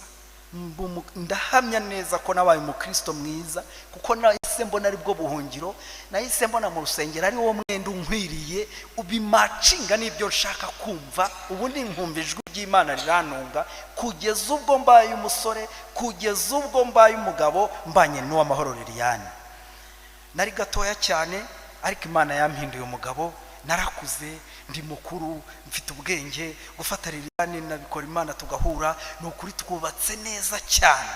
ndahamya neza ko nabaye umukristo mwiza, kuko nahise mbona ari bwo buhungiro. Nahise mbona mu rusengero ari wo mwenda unkwiriye, ubimacinga n'ibyo nshaka kumva. Ubundi nkumva ijwi ry'Imana riranunga, kugeza ubwo mbaye umusore, kugeza ubwo mbaye umugabo, mbanye n'uw'amahoro Liliane. Nari gatoya cyane, ariko Imana yampinduye umugabo. Narakuze, ndi mukuru, mfite ubwenge. Gufata Liliane na Bikorimana tugahura, n'ukuri twubatse neza cyane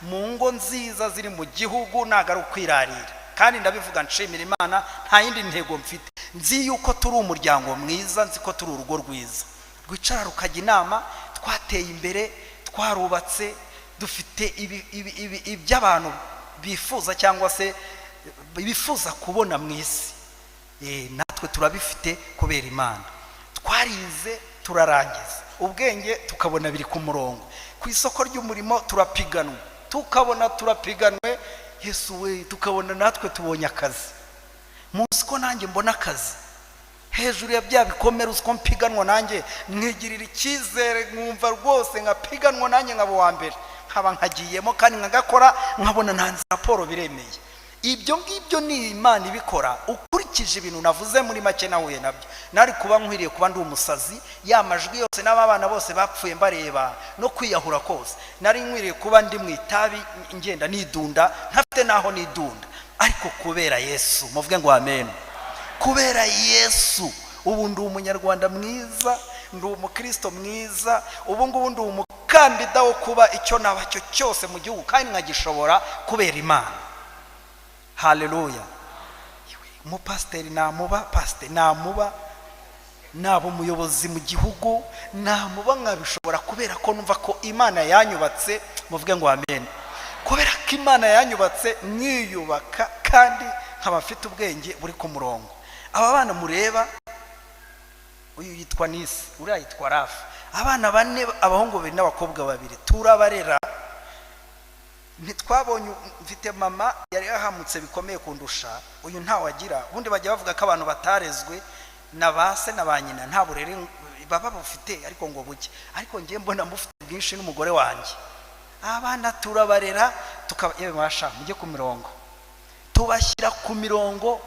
mu ngo nziza ziri mu gihugu, nagaru kwirarira. Kandi ndabivuga nshimira Imana, nta yindi ntego mfite. Nzi yuko turi umuryango mwiza, nzi ko turi urugo rwiza rwicara rukajya inama. Twateye imbere, twarubatse, dufite iby'abantu bifuza cyangwa se bifuza kubona mu isi. Natwe turabifite kubera Imana. Twarize turarangiza, ubwenge tukabona biri ku murongo. Ku isoko ry'umurimo turapiganwa, tukabona turapiganwe. Yesu we, tukabona natwe tubonye akazi. Muzi ko nanjye mbona akazi hejuru ya bya bikomere, uko mpiganwa nanjye mwigirira icyizere, mwumva rwose nkapiganwa nanjye nkaba wa mbere, nkaba nkagiyemo kandi nkagakora, nkabona ntanze raporo biremeye. Ibyo ngibyo ni Imana ibikora. Ukurikije ibintu navuze muri make nahuye nabyo, nari kuba nkwiriye kuba ndi umusazi, yamajwi yose n'abana bose bapfuye mbareba, no kwiyahura kose. Nari nkwiriye kuba ndi mu itabi ngenda nidunda, ntafite naho nidunda. Ariko kubera Yesu, muvuge ngo amen. Kubera Yesu ubu ndi umunyarwanda mwiza, ndi umukristo mwiza. Ubu ngubu ndi umukandida wo kuba icyo naba cyo cyose mu gihugu, kandi nkagishobora kubera Imana. Haleluya. Umupasiteri namuba, pasiteri namuba, nabo umuyobozi mu gihugu namuba, nkabishobora kubera ko numva ko Imana yanyubatse muvuge ngo amen. Kubera ko Imana yanyubatse mwiyubaka kandi nkaba mfite ubwenge buri ku murongo. Aba bana mureba, uyu yitwa Nisi, uriya yitwa Rafa, abana bane, abahungu babiri n'abakobwa babiri, turabarera. Ntitwabonye, mfite mama yari yahamutse bikomeye kundusha, uyu ntawagira. Ubundi bajya bavuga ko abantu batarezwe na base na ba nyina nta burere baba bufite, ariko ngo buke. Ariko ngiye mbona mufite bwinshi n'umugore wanjye. Abana turabarera, yewe basha mujye ku mirongo, tubashyira ku mirongo,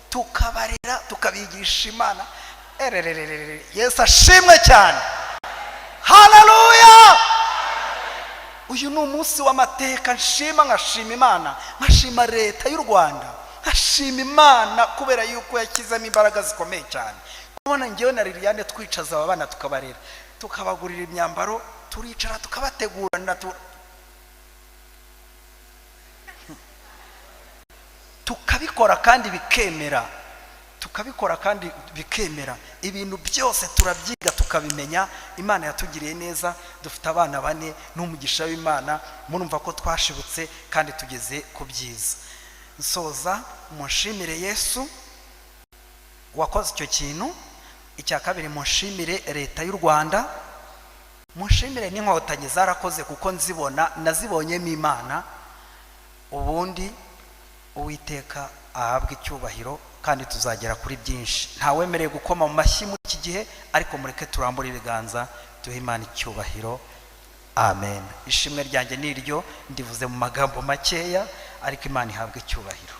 tukabarera, tukabigisha Imana. Yesu ashimwe cyane, haleluya. Uyu ni umunsi w'amateka, nshima, nkashima Imana, nkashima leta y'u Rwanda, nkashima Imana kubera yuko yakizemo imbaraga zikomeye cyane. Kubona ngewe na Liliane twicaza aba bana tukabarera, tukabagurira imyambaro, turicara tukabategura, tukabikora kandi bikemera, tukabikora kandi bikemera. Ibintu byose turabyiga tukabimenya. Imana yatugiriye neza, dufite abana bane n'umugisha w'Imana. Murumva ko twashibutse kandi tugeze ku byiza. Nsoza mushimire Yesu wakoze icyo kintu. Icya kabiri, mushimire leta y'u Rwanda, mushimire n'inkotanyi zarakoze kuko nzibona, nazibonyemo Imana. Ubundi Uwiteka ahabwa icyubahiro kandi tuzagera kuri byinshi. Ntawemereye gukoma mu mashyi muri iki gihe, ariko mureke turambure ibiganza duhe Imana icyubahiro. Amen. Ishimwe ryanjye niryo ndivuze mu magambo makeya, ariko Imana ihabwe icyubahiro.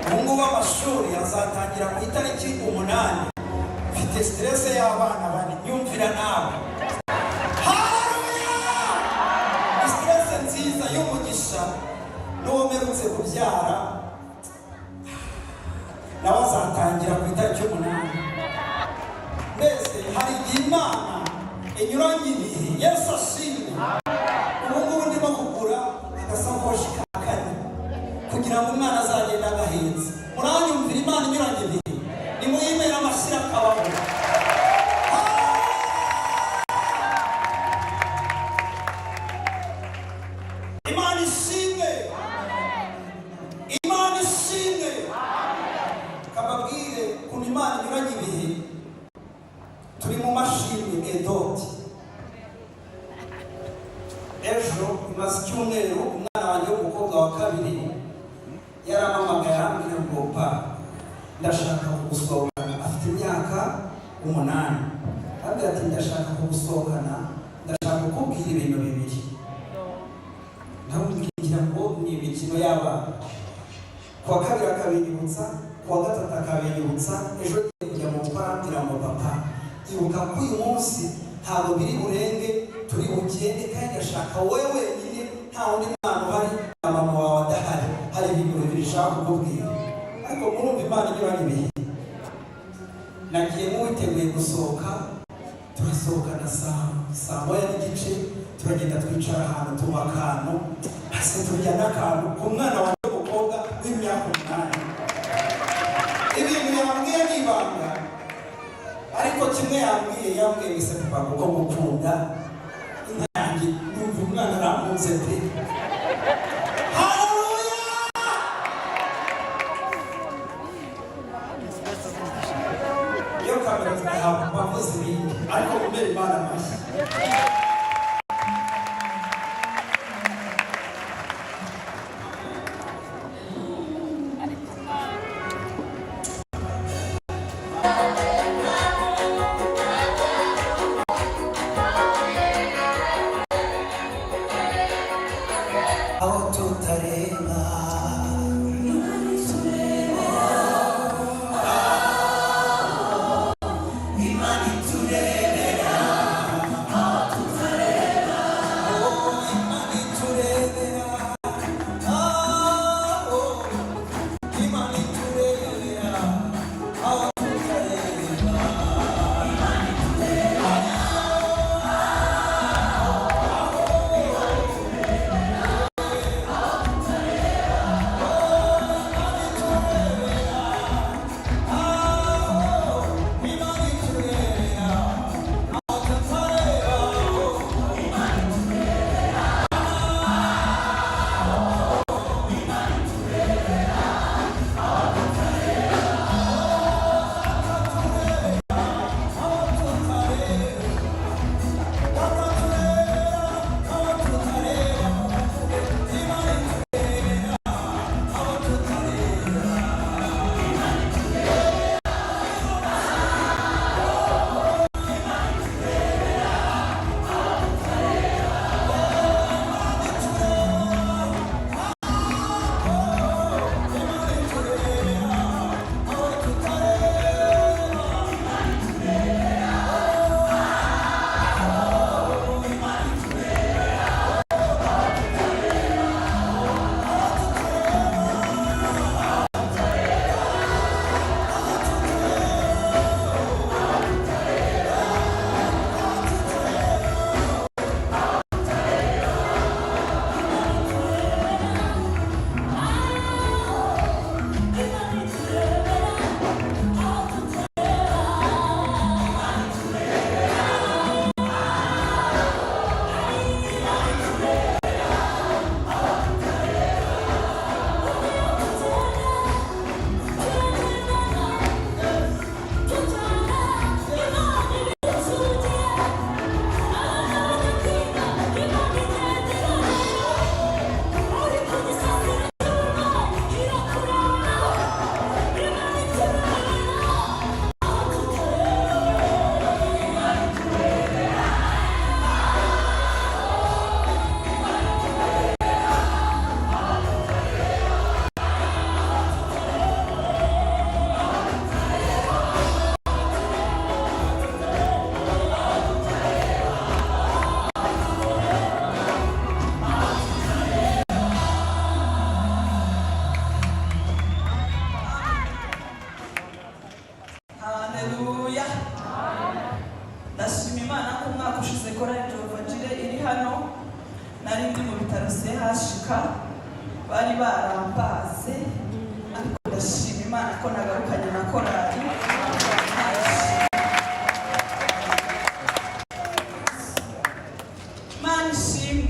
Mungu w'amashuri azatangira ku itariki 8. Mfite stress y'abana bane, nyumvira nawe. Haleluya! Stress nziza y'umugisha n'uwomerutse kubyara nawe azatangira ku itariki 8. Mbese hari Imana inyuranye ibihe. Yesu ashimwe. Ubu ngubu ndimo kugura agasakoshi ka kane kugira ngo umwana azagenda agahenze. Muranyumvira Imana inyuranye ibihe, nimuyimera amashyira akabaho. Imana ishimwe, Imana ishimwe. Kababwire ukuntu Imana inyuranye ibihe. Turi mu mashimwe Edoti. Ejo imaze icyumweru umwana wanjye w'umukobwa wa kabiri yaramamagaye arambwira ngo pa, ndashaka kugusohokana. Afite imyaka 8. Abwira ati ndashaka kugusohokana, ndashaka kukubwira ibintu bibiri. Ndamubwira ngo ni imikino y'abana. Kuwa kabiri akabinyibutsa, kuwa gatatu akabinyibutsa. Ejo ngiye kujya mu gukora, arambwira ngo papa, ibuka ko uyu munsi ntabwo biri burenge, turi bugende, kandi ndashaka wowe wenyine, nta wundi mwana uhari, na mama wawe adahari. Hari ibintu bibiri nshaka kukubwira. Ariko murumva Imana inyuranye ibihe. Nagiye muwiteguye gusohoka, turasohokana saa 1:30, turagenda twicara ahantu tunywa akantu, hasi turya n'akantu ku mwana wanjye w'umukobwa w'imyaka 8. Ibintu yambwiye n'ibanga, ariko kimwe yambwiye wese papa kuko gukunda inka yanjye, numva umwana aramunze pe. Haleluya! Iyo kamera tunahabwa bavuze ibindi, ariko mbere Imana amashyi. Imani tureba CHK bari barambaze, ariko ndashima Imana ko nagarukanye na korali. Imana ishimwe.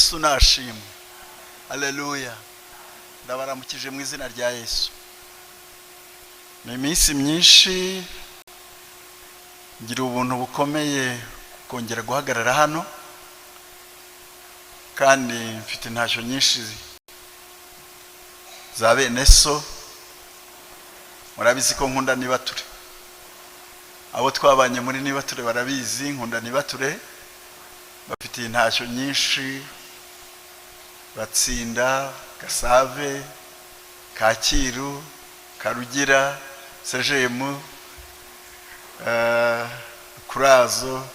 Yesu nashimwe. Haleluya. Ndabaramukije mu izina rya Yesu. Ni iminsi myinshi ngira ubuntu bukomeye kongera guhagarara hano, kandi mfite intashyo nyinshi za bene so. Murabizi ko nkunda Nibature. Abo twabanye muri Nibature barabizi nkunda Nibature. Bafite intashyo nyinshi, Batsinda, Gasave, Kacyiru, Karugira, Sejemu, Kurazo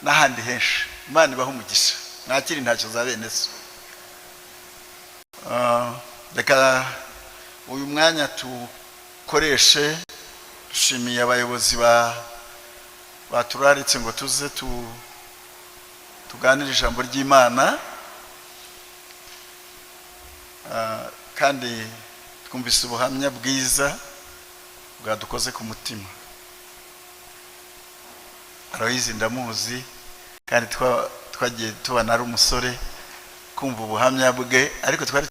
n'ahandi henshi. Imana ibaha umugisha. Nakiri intacyo za bene so. Reka uyu mwanya tukoreshe dushimiye abayobozi baturaritse ngo tuze tuganire ijambo ry'Imana, kandi twumvise ubuhamya bwiza bwadukoze ku mutima. Aloyizi ndamuzi, kandi twagiye tubana ari umusore kumva ubuhamya bwe, ariko twari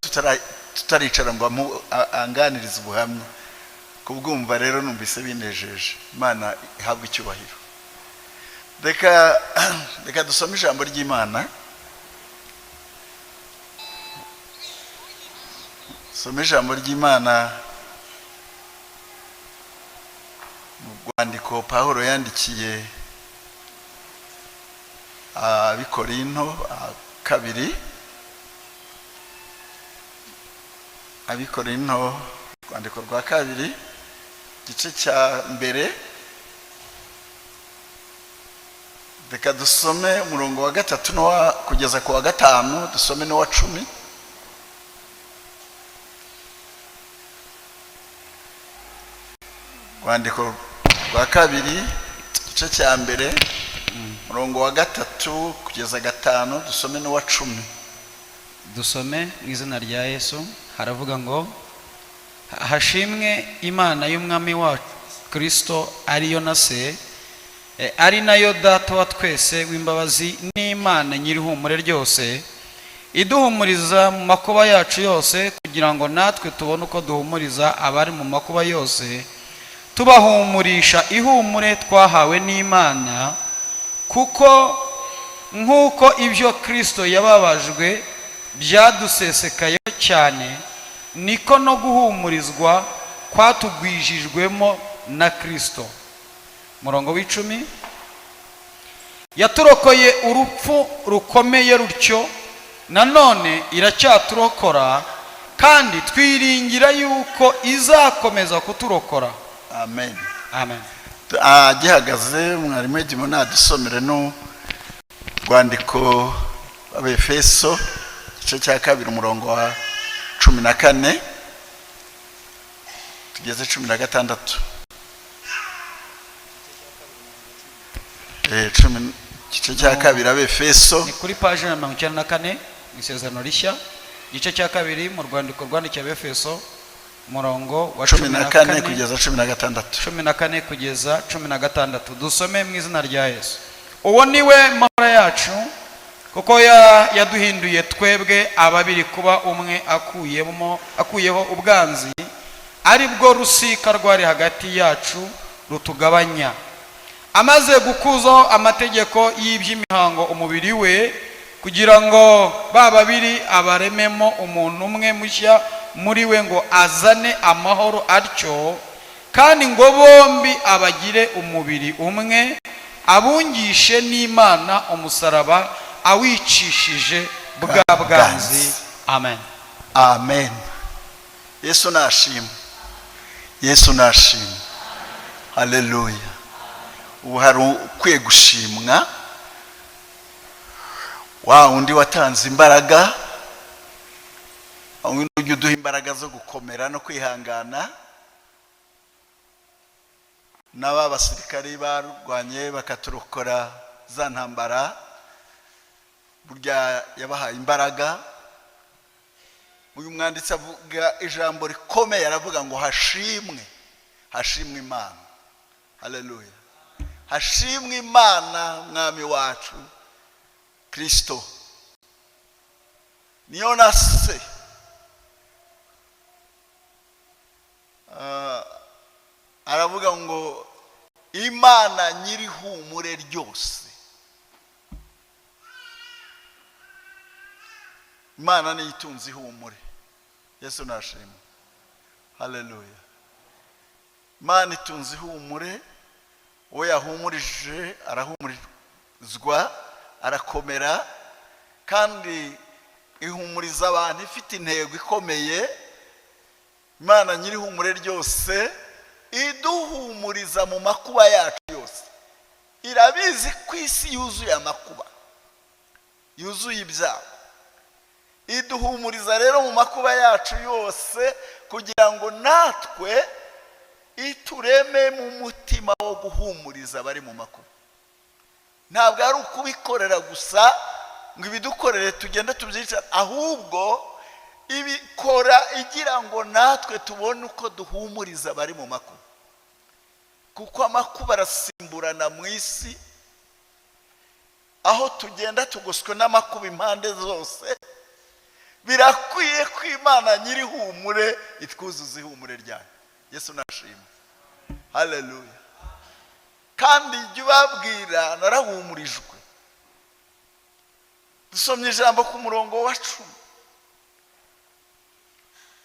tutaricara ngo anganirize ubuhamya. Kubwumva rero numvise binejeje. Imana ihabwe icyubahiro. Reka dusome ijambo ry'Imana. Some ijambo ry'Imana mu rwandiko Pawulo yandikiye Abikorinto kabiri. Abikorinto rwandiko rwa kabiri igice cya mbere. Reka dusome umurongo wa 3 kugeza ku wa 5, dusome no wa 10. Rwandiko rwa kabiri igice cya mbere umurongo wa 3 kugeza 5, dusome no wa 10. Dusome mu izina rya Yesu. Haravuga ngo, hashimwe Imana y'umwami wacu Kristo, ariyo na se, ari nayo data wa twese w'imbabazi, n'Imana nyirihumure ryose, iduhumuriza mu makuba yacu yose, kugira ngo natwe tubone uko duhumuriza abari mu makuba yose, tubahumurisha ihumure twahawe n'Imana. Kuko nk'uko ibyo Kristo yababajwe byadusesekaye cyane, niko no guhumurizwa kwatugwijijwemo na Kristo. Murongo w'10. Yaturokoye urupfu rukomeye rutyo, nanone iracyaturokora, kandi twiringira yuko izakomeza kuturokora. Amen. Amen. Gihagaze mwarimu Edimo nadusomere no rwandiko Abefeso igice cya kabiri umurongo wa 14 tugeze 16. Igice cya kabiri Abefeso, ni kuri page ya 94 Isezerano Rishya, igice cya kabiri mu rwandiko rwandikiye Abefeso, umurongo wa 14 kugeza 16. 14 kugeza 16. Dusome mu izina rya Yesu. Uwo niwe mahoro yacu, kuko yaduhinduye twebwe ababiri kuba umwe, akuyeho ubwanzi, ari bwo rusika rwari hagati yacu rutugabanya, amaze gukuzaho amategeko y'iby'imihango umubiri we, kugira ngo babiri abarememo umuntu umwe mushya muri we, ngo azane amahoro atyo, kandi ngo bombi abagire umubiri umwe, abungishe n'Imana umusaraba, awicishije bwa bwanzi. Amen. Amen. Yesu nashimwe. Yesu nashimwe. Haleluya. Ubu hari ukwiye gushimwa wa undi watanze imbaraga, undi uduha imbaraga zo gukomera no kwihangana. N'aba basirikari barwanye bakaturokora za ntambara, burya yabahaye imbaraga. Uyu mwanditsi avuga ijambo rikomeye, aravuga ngo hashimwe Imana. Haleluya. Hashimwe Imana mwami wacu Kristo niyo na se. Aravuga ngo Imana nyiri humure ryose. Imana ni itunzi humure. Yesu nashimwe. Haleluya. Imana itunzi humure, uwo yahumurije arahumurizwa, arakomera, kandi ihumuriza abantu ifite intego ikomeye. Imana nyiri humure ryose iduhumuriza mu makuba yacu yose. Irabizi ko isi yuzuye amakuba, yuzuye ibyago. Iduhumuriza rero mu makuba yacu yose kugira ngo natwe itureme mu mutima wo guhumuriza bari mu makuba. Ntabwo ari ukubikorera gusa ngo ibidukorere tugende tubyicara, ahubwo ibikora igira ngo natwe tubone uko duhumuriza bari mu makuba. Kuko amakuba arasimburana mu isi, aho tugenda tugoswe n'amakuba impande zose. Birakwiye ko Imana nyiri humure itwuzuza ihumure ryayo. Yesu nashimwe. Haleluya. Kandi jya ubabwira narahumurijwe. Dusomye ijambo ku murongo wa 10,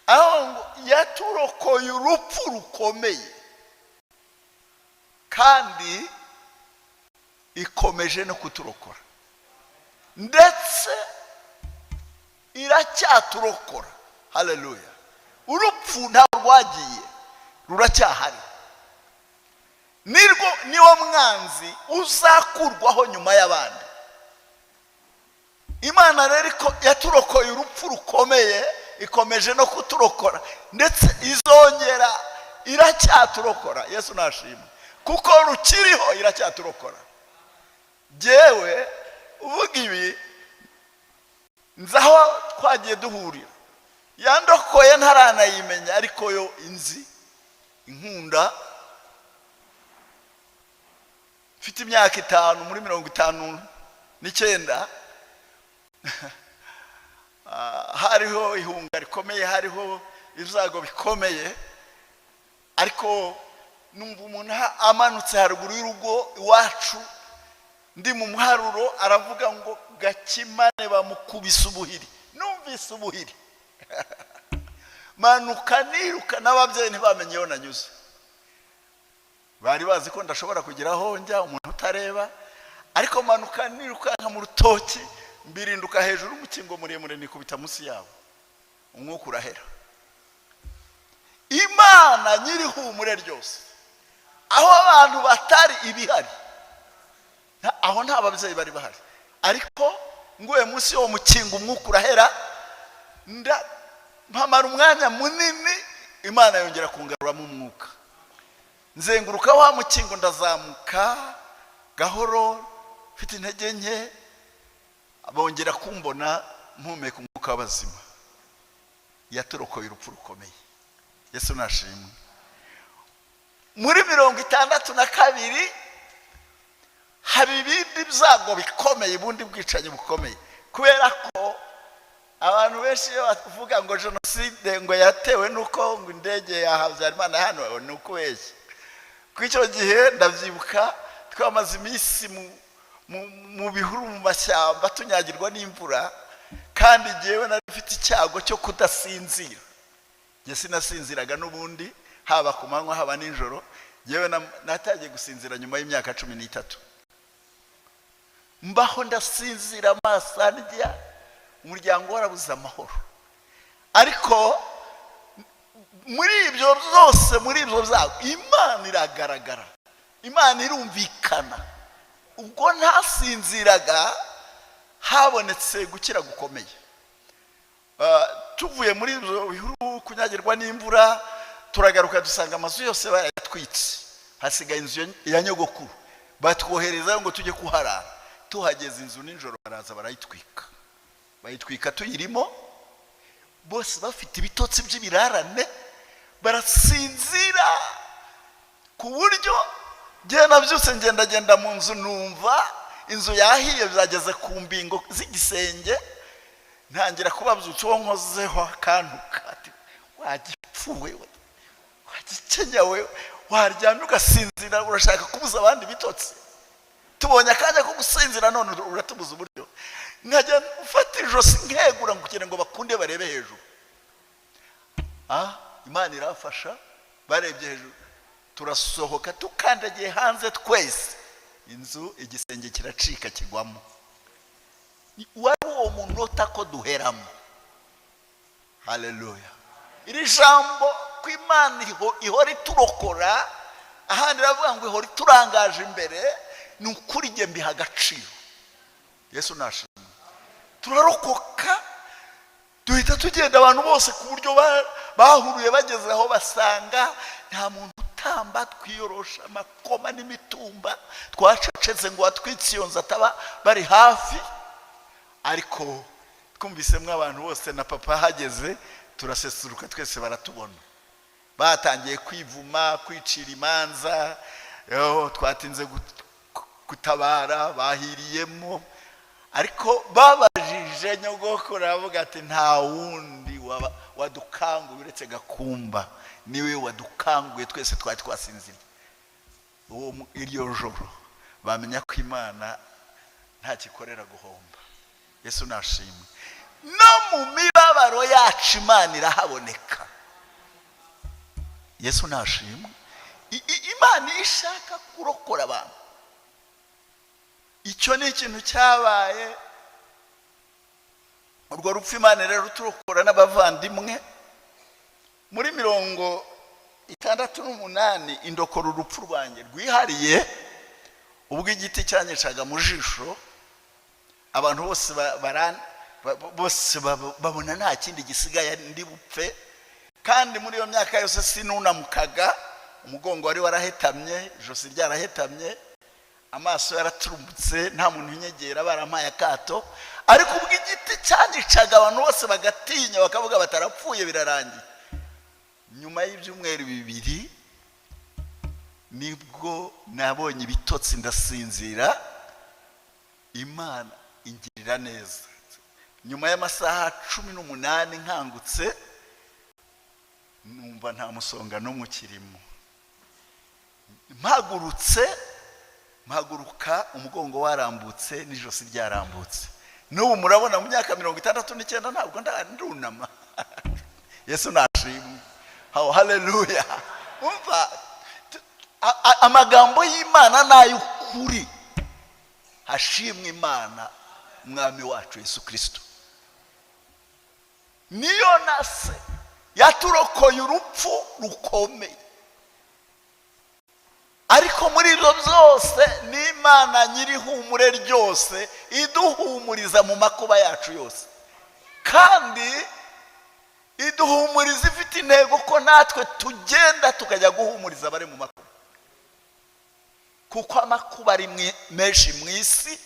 aho yaturokoye urupfu rukomeye kandi ikomeje no kuturokora, ndetse iracyaturokora. Haleluya. Urupfu ntabwo rwagiye, ruracyahari. Niwo mwanzi uzakurwaho nyuma y'abandi. Imana rero yaturokoye urupfu rukomeye, ikomeje no kuturokora, ndetse izongera iracyaturokora. Yesu nashimwe. Kuko rukiriho iracyaturokora. Jewe uvuga ibi nzaho twagiye duhurira, yandokoye ntaranayimenya, ariko yo inzi inkunda. Mfite imyaka 5 muri 59 hariho ihunga rikomeye, hariho ibyago bikomeye, ariko numva umuntu amanutse haruguru y'urugo iwacu ndi mu muharuro, aravuga ngo Gakimane bamukubise ubuhiri. Numvise ubuhiri manuka niruka, n'ababyeyi ntibamenye iyo nanyuze. Bari bazi ko ndashobora kugeraho njya umuntu utareba, ariko manuka niruka nka mu rutoki, mbirinduka hejuru umukingo muremure nikubita munsi yabo, umwuka urahera. Imana nyiri humure ryose, aho abantu batari ibihari, aho nta babyeyi bari bahari, ariko nguye munsi yo mukingo umwuka urahera, mpamara umwanya munini, Imana yongera kungaruramo umwuka. Nzenguruka wa mukingo, ndazamuka gahoro mfite intege nke, abongera kumbona mpumeka umwuka w'abazima. Yaturokoye urupfu rukomeye. Yesu nashimwe. Muri 62 hari ibindi byago bikomeye, bundi bwicanyi bukomeye, kubera ko abantu benshi bavuga ngo jenoside ngo yatewe nuko ngo indege ya Habyarimana hano nuko wese. Kw'icyo gihe ndabyibuka twamaze iminsi mu bihuru mu mashyamba tunyagirwa n'imvura, kandi jewe nari mfite icyago cyo kudasinzira. Nge sinasinziraga n'ubundi, haba ku manywa haba nijoro. Jewe natagiye gusinzira nyuma y'imyaka 13. Mbaho ndasinzira amaso arya, umuryango warabuze amahoro. Ariko muri ibyo byose, muri ibyo byago, Imana iragaragara, Imana irumvikana. Ubwo ntasinziraga habonetse gukira gukomeye. Tuvuye muri ibyo bihuru kunyagirwa n'imvura, turagaruka dusanga amazu yose bayatwitse, hasigaye inzu ya nyogokuru. Batwohereza ngo tujye kuharara. Tuhageze inzu nijoro baraza barayitwika. Bayitwika tuyirimo, bose bafite ibitotsi by'ibirarane, barasinzira ku buryo nge nabyutse ngenda mu nzu, numva inzu yahiye byageze ku mbingo z'igisenge, ntangira kubabyutsa uwo nkozeho akantu kati wagipfuwe we, wagikenya we, waryamye ugasinzira urashaka kubuza abandi bitotsi, tubonye akanya ko gusinzira none uratubuza uburyo. Nkajya ufata ijosi nkegura kugira ngo bakunde barebe hejuru. Imana irafasha, barebye hejuru turasohoka tukandagiye hanze twese, inzu igisenge kiracika kigwamo. Wari uwo munota ko duheramo. Haleluya. Iri jambo ko Imana ihora iturokora, ahandi ravuga ngo ihora iturangaje imbere, ni ukuri nge mbiha agaciro. Yesu nashimwe. Turarokoka, duhita tugenda abantu bose ku buryo bahuruye bageze aho basanga nta muntu utamba, twiyorosha amakoma n'imitumba, twacecetse ngo watwitse iyo nzu ataba bari hafi. Ariko twumvisemwo abantu bose na papa hageze, turasesuruka twese baratubona. Batangiye kwivuma, kwicira imanza, twatinze gutabara, bahiriyemo. Ariko babajije nyogokuru aravuga ati nta wundi wadukanguye uretse Gakumba, niwe wadukanguye twese twari twasinziriye. Iryo joro bamenya ko Imana nta kikorera guhomba. Yesu nashimwe. No mu mibabaro yacu Imana irahaboneka. Yesu nashimwe. Imana ishaka kurokora abantu. Icyo ni ikintu cyabaye. Urwo rupfu Imana rero turokora n'abavandimwe. Muri 68 indokora urupfu rwanjye rwihariye, ubwo igiti cyanyicaga mu jisho, abantu bose babona nta kindi gisigaye ndi bupfe. Kandi muri iyo myaka yose sinunamukaga, umugongo wari warahetamye, ijosi ryarahetamye, amaso yaraturumbutse, nta muntu unyegera, barampaye akato. Ariko ubwo igiti cyanyicaga abantu bose bagatinya, bakavuga batarapfuye birarangiye. Nyuma y'ibyumweru 2 nibwo nabonye ibitotsi ndasinzira, Imana ingirira neza. Nyuma y'amasaha 18 nkangutse, numva nta musonga no mukirimo. Mpaguruka umugongo warambutse n'ijosi ryarambutse. N'ubu murabona mu myaka 69 ntabwo ndunama. Yesu nashimwe. Haleluya. Umva amagambo y'Imana n'ay'ukuri. Hashimwe Imana mwami wacu Yesu Kristo. Niyo nase yaturokoye urupfu rukomeye. Ariko muri ibyo byose ni Imana nyirihumure ryose iduhumuriza mu makuba yacu yose. Kandi iduhumuriza ifite intego ko natwe tugenda tukajya guhumuriza abari mu makuba. Kuko amakuba ari menshi mu isi,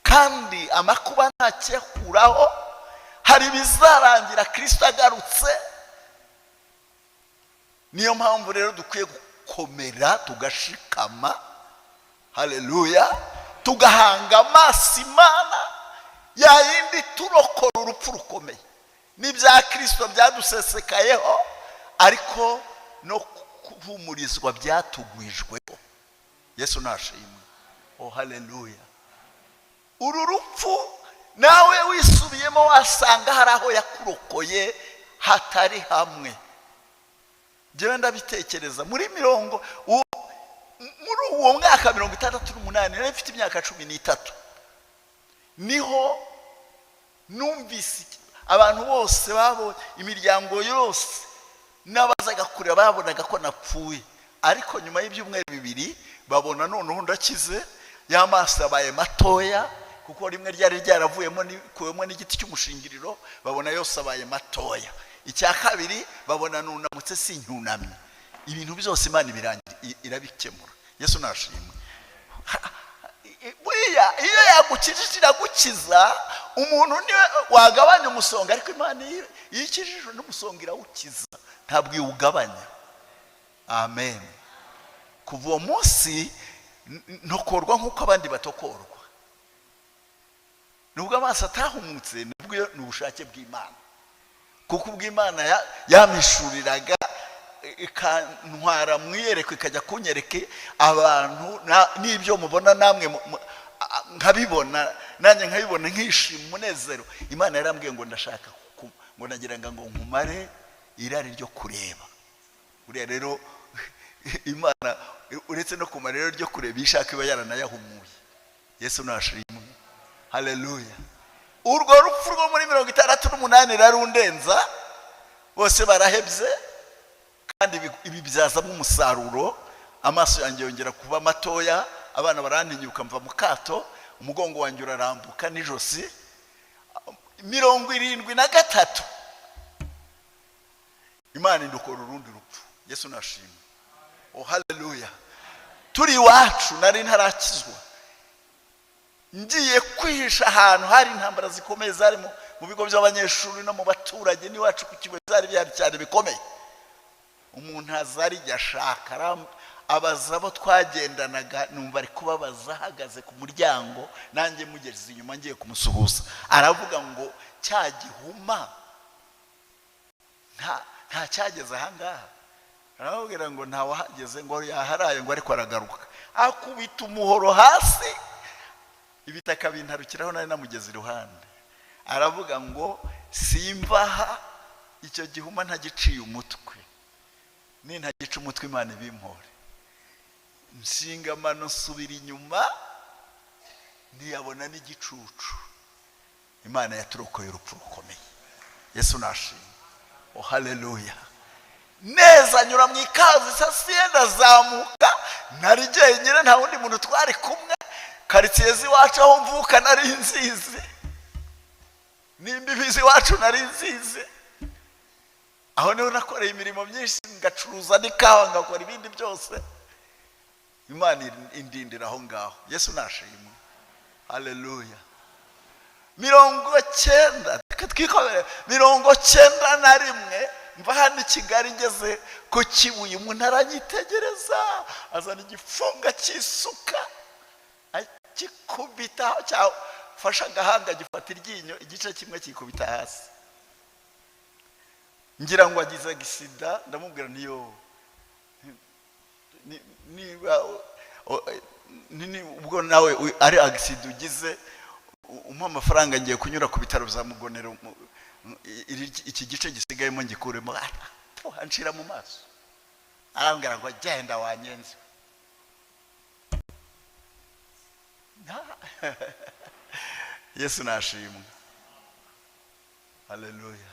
kandi amakuba ntacyakuraho. Hari bizarangira Kristo agarutse. Niyo mpamvu rero dukwiye gukomera tugashikama. Haleluya. Tugahanga amaso Imana yayindi turokora urupfu rukomeye. N'ibya Kristo byadusesekayeho, ariko no kuhumurizwa byatugwijweho. Yesu nashimwe. Haleluya. Uru rupfu nawe wisubiyemo wasanga hari aho yakurokoye hatari hamwe. Jewe ndabitekereza muri uwo mwaka 68 nari mfite imyaka 13, niho numvise abantu bose babo, imiryango yose n'abazaga kure babonaga ko napfuye. Ariko nyuma y'ibyumweru 2 babona noneho ndakize, y'amaso abaye matoya, kuko rimwe ryari ryaravuyemo kuwemo n'igiti cy'umushingiriro, babona yose abaye matoya. Icya kabiri babona nunamutse sinyunamye. Ibintu byose Imana irabikemura. Yesu nashimwe. Buriya iyo yagukijije iragukiza, umuntu niwe wagabanya umusonga, ariko Imana yikijije n'umusonga irawukiza, ntabwo iwugabanya. Amen. Kuva uwo munsi ntokorwa nk'uko abandi batokorwa. nubwo amaso atahumutse nubwo ni ubushake bw'Imana, kuko ubw'Imana yamishuriraga ikantwara mwiyereko ikajya kunyereke abantu n'ibyo mubona namwe nkabibona nanjye nkabibona nkishima umunezero. Imana yarambwiye ngo ndashaka ngo nagira ngo nkumare irari ryo kureba. Uriya rero Imana uretse no kumara irari ryo kureba ishaka iba yaranayahumuye. Yesu nashimwe, haleluya. Urwo rupfu rwo muri 68 rarundenza, bose barahebye kandi ibi byazamo umusaruro. Amaso yanjye yongera kuba matoya, abana barantinyuka mva mu kato, umugongo wanjye urarambuka n'ijosi. 73 Imana indukora urundi rupfu. Yesu nashimwe, oh haleluya. Turi wacu nari ntarakizwa, ngiye kwihisha ahantu hari intambara zikomeye zari mu bigo by'abanyeshuri no mu baturage n'iwacu ku kigo zari byari cyane bikomeye. Umuntu azari yashaka abaza abo twagendanaga, numva ari kubabaza ahagaze ku muryango, nanjye mugeze inyuma ngiye kumusuhuza. Aravuga ngo cya gihuma nta cyageze ahangaha. Arababwira ngo nta wahageze, ngo yaharaye ngo ariko aragaruka. Akubita umuhoro hasi, ibitaka bintarukiraho, nari namugeze iruhande. Aravuga ngo simvaha icyo gihuma ntagiciye umutwe, nintagica umutwe Imana ibimpore. Nshingamano nsubira inyuma, ntiyabona n'igicucu. Imana yaturokoye urupfu rukomeye. Yesu nashimwe, oh haleluya. Neza nyura mu ikazi sasiye ndazamuka, nari jyenyine nta wundi muntu twari kumwe. Karitsiye z'iwacu aho mvuka nari nzizi, n'imbibi z'iwacu nari nzizi. Aho niho nakoreye imirimo myinshi, ngacuruza n'ikawa ngakora ibindi byose. Imana indindira aho ngaho. Yesu nashimwe, haleluya. 90 twikobere 91 mva hano i Kigali ngeze ku Kibuye, umuntu aranyitegereza azana igifunga cy'isuka akikubita, cyafasha agahanga gifata iryinyo, igice kimwe kikubita hasi. Ngira ngo agize agisida, ndamubwira niyo ubwo nawe ari agisida ugize, umpa amafaranga ngiye kunyura ku bitaro bya Mugonero, iki gice gisigayemo ngikuremo. Anshira mu maso, arambwira ngo genda wanyenze. Yesu nashimwe, haleluya.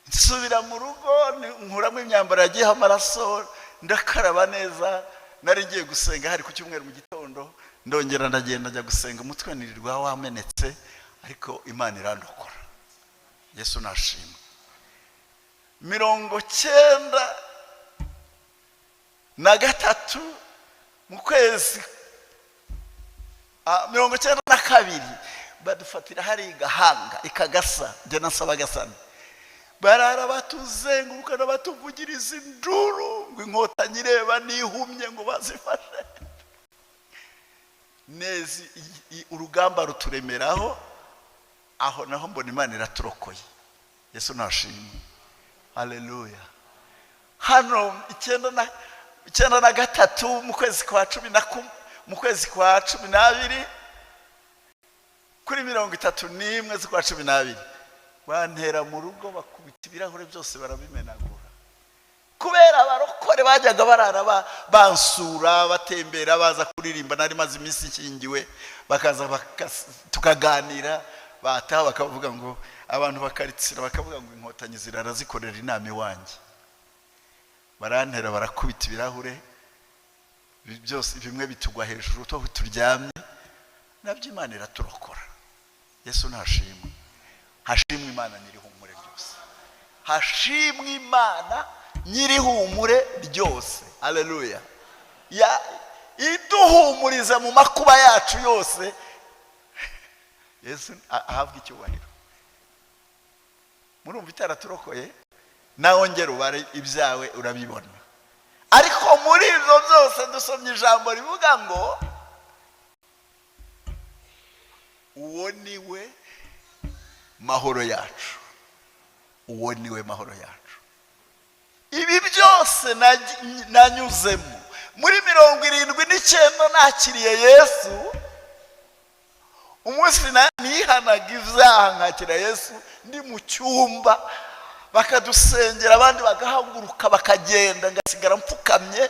Nsubira mu rugo, nkuramo imyambaro yagiyeho amaraso, ndakaraba neza. Nari ngiye gusenga hari ku cyumweru mu gitondo, ndongera ndagenda njya gusenga, umutwe nirirwa wamenetse, ariko Imana irandokora. Yesu nashimwe. 93 mu kwezi 92 badufatira hari Gahanga ikagasa, njye nasaba Gasani. Barara batuzenguruka batuvugiriza induru ngo inkota nyireba nihumye ngo bazifashe. Nezi urugamba ruturemeraho, aho naho mbona Imana iraturokoye. Yesu nashimwe, haleluya. Hano 93 mu kwezi kwa 11 mu kwezi kwa 12 kuri 31 z'ukwa 12 bantera mu rugo, bakubita ibirahure byose barabimenagura. Kubera abarokore bajyaga barara bansura, batembera, baza kuririmba. Nari maze iminsi nshingiwe, bakaza tukaganira, bataha bakavuga ngo abantu bakaritsira, bakavuga ngo inkotanyi zirara zikorera inama iwanjye. Barantera barakubita ibirahure byose, bimwe bitugwa hejuru to turyamye. Nabyo Imana iraturokora. Yesu nashimwe, hashimwe Imana nyirihumure ryose, hashimwe Imana nyirihumure ryose, haleluya. Ya iduhumuriza mu makuba yacu yose. Yesu ahabwa icyubahiro. Murumva itaraturokoye, nawe ngero ubare ibyawe urabibona. Ariko muri ibyo byose dusomye ijambo rivuga ngo uwo niwe mahoro yacu, uwo niwe mahoro yacu. Ibi byose nanyuzemo muri 79 nakiriye Yesu. Umunsi nihanaga ibyaha nkakira Yesu ndi mu cyumba, bakadusengera abandi bagahaguruka bakagenda, ngasigara mpfukamye,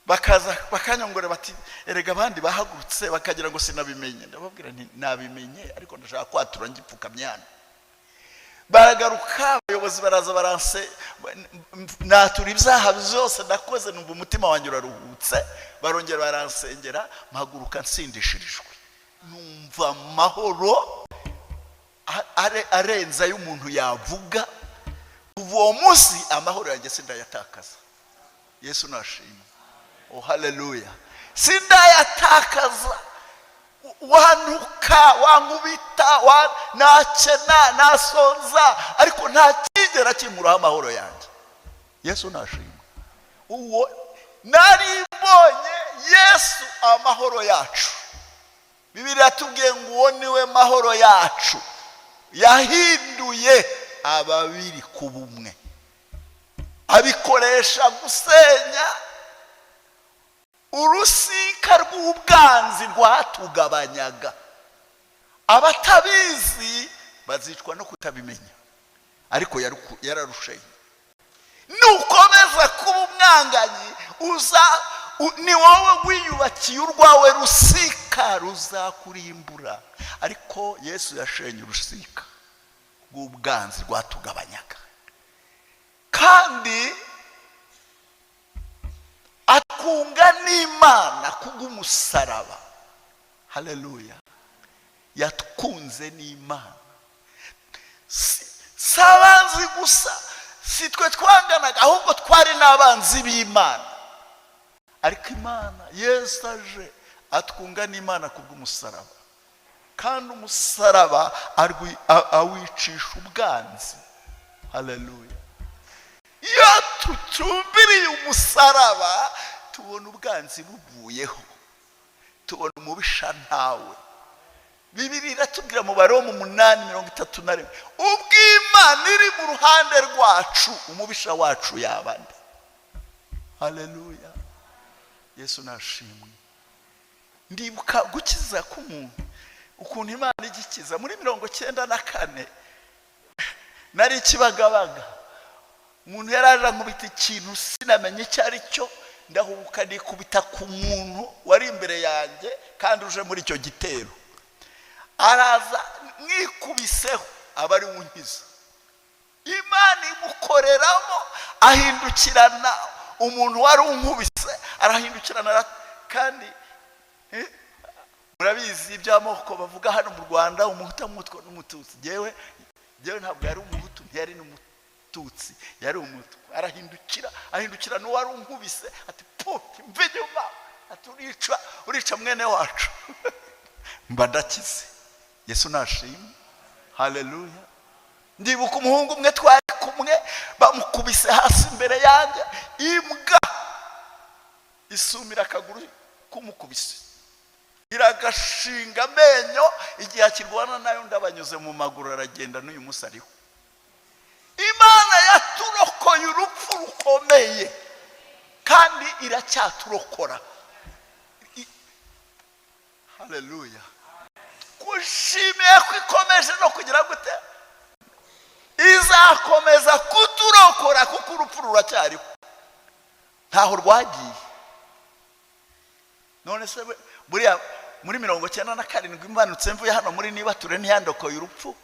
bakaza bakanyongora bati erega abandi bahagurutse bakagira ngo sinabimenye. Ndababwira nti nabimenye, ariko ndashaka kwatura ngipfukamye hano. Baragaruka abayobozi baraza baranse, natura ibyaha byose nakoze, numva umutima wanjye uraruhutse. Barongera baransengera, mpaguruka nsindishirijwe, numva amahoro arenza y'umuntu yavuga. Kuva uwo munsi amahoro yanjye sindayatakaza. Yesu nashimye. Oh haleluya. Sindayatakaza. Wanuka, wankubita, nakena, nasonza, ariko nta kigera kimuraho amahoro yanjye. Yesu nashimye. Uwo nari mbonye Yesu amahoro yacu. Bibiliya tubwiye ngo uwo niwe mahoro yacu, yahinduye ababiri ku bumwe, abikoresha gusenya urusika rw'ubwanzi rwatugabanyaga. Abatabizi bazicwa no kutabimenya, ariko yararushaye. Nukomeza kuba umwanganyi, ni wowe wiyubakiye urwawe rusika ruzakurimbura. Ariko Yesu yashenye urusika rw'ubwanzi rwatugabanyaga, kandi akunga n'Imana kubw'umusaraba. Haleluya. Yatkunze n'Imana. Sabanzi gusa, si twe twanganaga, ahubwo twari n'abanzi b'Imana. Ariko Imana, Yesu aje atkunga n'Imana kubw'umusaraba, kandi umusaraba awicisha ubwanzi. Haleluya. Iyo tutumbiriye umusaraba, tubona ubwanzi buvuyeho, tubona umubisha ntawe. Bibiliya iratubwira mu Baroma 8:31, ubw'Imana iri mu ruhande rwacu, umubisha wacu yabande. Haleluya. Yesu nashimwe. Ndibuka gukiza k'umuntu, ukuntu Imana igikiza. Muri 94 nari Kibagabaga, umuntu yaraje nkubita ikintu sinamenye icyo ari cyo, ndahubuka nikubita ku muntu wari imbere yanjye kandi uje muri icyo gitero. Araza mwikubiseho, abari unkiza. Imana imukoreramo, ahindukirana umuntu wari unkubise, arahindukirana. Kandi murabizi iby'amoko bavuga hano mu Rwanda, umuhutu mutwe n'umututsi. Jewe ntabwo yari umuhutu, ntiyari n'umututsi, yari umutwe. Ahindukira n'uwari unkubise, ati puti mve nyuma, ati urica mwene wacu. Mba ndakize. Yesu nashimwe. Haleluya. Ndibuka umuhungu umwe twari kumwe, bamukubise hasi imbere yanjye, imbwa isumira akaguru kumukubise, iragashinga amenyo. Igihe akirwana nayo ndabanyuze mu maguru, aragenda, n'uyu munsi ariho. Imana yaturokoye urupfu rukomeye, kandi iracyaturokora. Haleluya. Kushimiye ko ikomeje no kugira gute, izakomeza kuturokora, kuko urupfu ruracyariho, ntaho rwagiye. None se muri 97 imanutse mvuye hano muri Nibature, ntiyandokoye urupfu,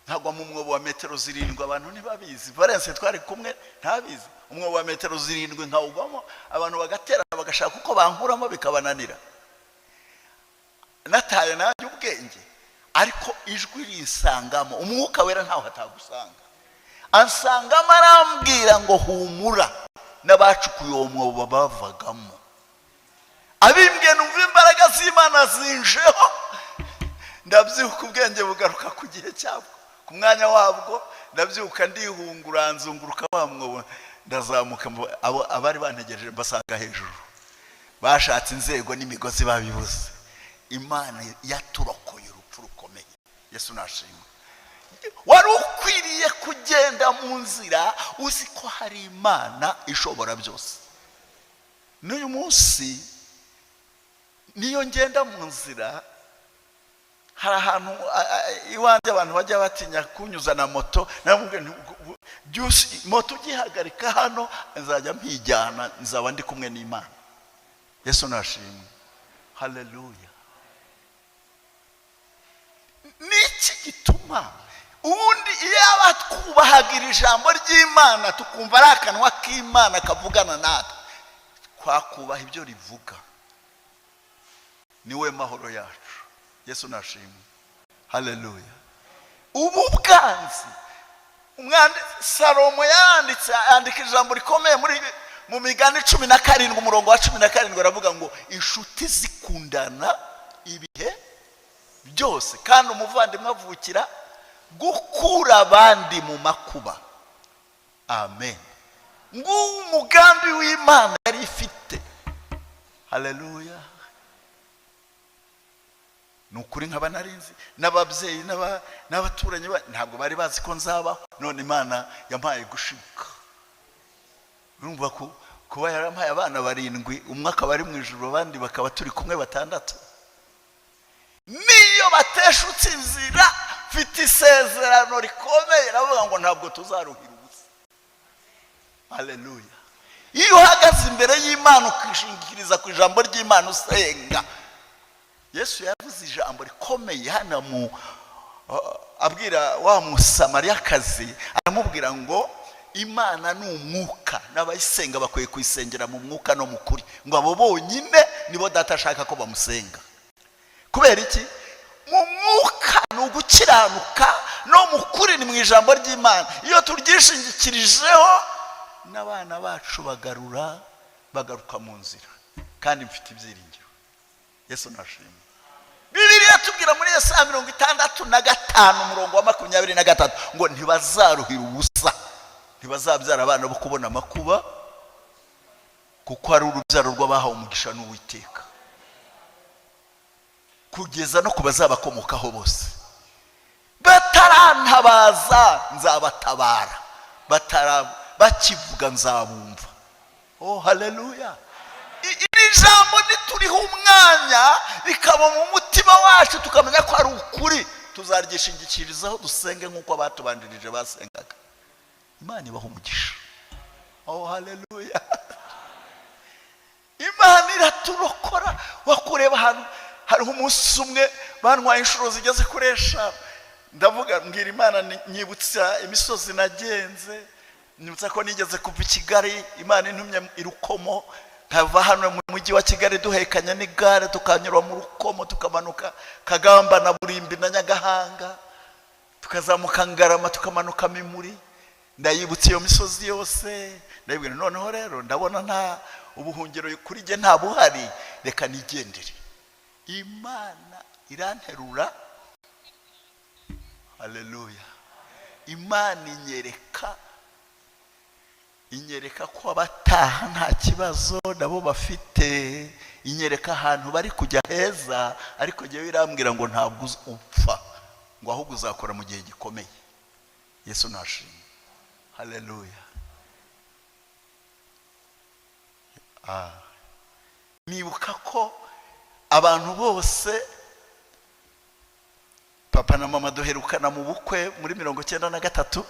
nkagwa mu mwobo wa metero 7. Abantu ntibabizi, Valence twari kumwe ntabizi. Umwobo wa metero 7 nkawugwamo, abantu bagaterana bagashaka uko bankuramo bikabananira. Nataye nanjye ubwenge, ariko ijwi rinsangamo, umwuka wera ntaho hatagusanga. Ansangamo arambwira ngo humura, n'abacukuye uwo mwobo bavagamo. Abimbwiye numva imbaraga z'Imana zinjeho, ndabyuka ubwenge bugaruka ku gihe cyabwo, ku mwanya wabwo. Ndabyuka ndihungura, nzunguruka wa mwobo, ndazamuka. Abari bantegereje mbasanga hejuru, bashatse inzego n'imigozi babibuze. Imana yaturokoye. Yesu nashimwe. Wari ukwiriye kugenda mu nzira uzi ko hari Imana ishobora byose. N'uyu munsi niyo ngenda mu nzira, hari ahantu iwanjye abantu bajya batinya kunyuza na moto, namubwiye moto ugihagarika hano nzajya mpijyana, nzaba ndi kumwe n'Imana. Yesu nashimwe. Haleluya. Niki gituma ubundi iyo abatwubahagira ijambo ry'Imana tukumva ari akanwa k'Imana kavugana natwe, twakubaha ibyo rivuga. Niwe mahoro yacu. Yesu nashimwe. Haleluya. Ubu bwanzi Salomo yandika ijambo rikomeye mu Migani 17 umurongo wa 17 aravuga ngo inshuti zikundana ibihe byose, kandi umuvandimwe avukira gukura abandi mu makuba. Amen. Nguwo umugambi w'Imana yari ifite. Haleluya. Nukuri nkaba narinzi n'ababyeyi n'abaturanyi ntabwo bari bazi ko nzabaho, none Imana yampaye gushika. Urumva ko kuba yarampaye abana 7, umwe akaba ari mu ijuru, abandi bakaba turi kumwe 6. Niyo bateshutse inzira, mfite isezerano rikomeye ravuga ngo ntabwo tuzaruhira ubusa. Haleluya. Iyo uhagaze imbere y'Imana ukishingikiriza ku ijambo ry'Imana usenga, Yesu yavuze ijambo rikomeye hano abwira wa Musamariyakazi, aramubwira ngo Imana ni umwuka, n'abayisenga bakwiye kuyisengera mu mwuka no mu kuri, ngo abo bonyine nibo Data ashaka ko bamusenga. Kubera iki? Mu mwuka ni ugukiranuka, no mu kuri ni mu ijambo ry'Imana. Iyo turyishingikirijeho n'abana bacu bagaruka mu nzira, kandi mfite ibyiringiro. Yesu nashimwe. Bibiliya tubwira muri Yesaya 65 umurongo wa 23 ngo ntibazaruhira ubusa, ntibazabyara abana bo kubona amakuba, kuko ari urubyaro rw'abahawe umugisha n'Uwiteka, kugeza no kubazabakomokaho bose. Batarantabaza nzabatabara, bakivuga nzabumva. Oh haleluya. Iri jambo nituriho umwanya rikaba mu mutima wacu, tukamenya ko ari ukuri, tuzaryishingikirizaho dusenge nk'uko abatubandirije basengaga. Imana ibaho umugisha. Oh haleluya. Imana iraturokora. Wakureba hano hari umunsi umwe bantwaye inshuro zigeze kuri 5, ndavuga mbwira Imana nyibutsa imisozi nagenze, nyibutsa ko nigeze kuva i Kigali, Imana intumye irukomo, nkava hano mu mujyi wa Kigali duhekanya n'igare tukanyura mu Rukomo tukamanuka Kagamba na Burimbi na Nyagahanga, tukazamuka Ngarama tukamanuka Mimuri. Ndayibutse iyo misozi yose, ndabwira noneho rero ndabona nta ubuhungiro kuri jye nta buhari, reka nigendere. Imana iranterura. Haleluya. Imana inyereka ko abataha nta kibazo nabo bafite, inyereka ahantu bari kujya heza, ariko jyewe irambwira ngo ntabwo upfa, ngo ahubwo uzakora mu gihe gikomeye. Yesu nashimwe. Haleluya. Nibuka ko abantu bose, papa na mama duherukana mu bukwe muri 93,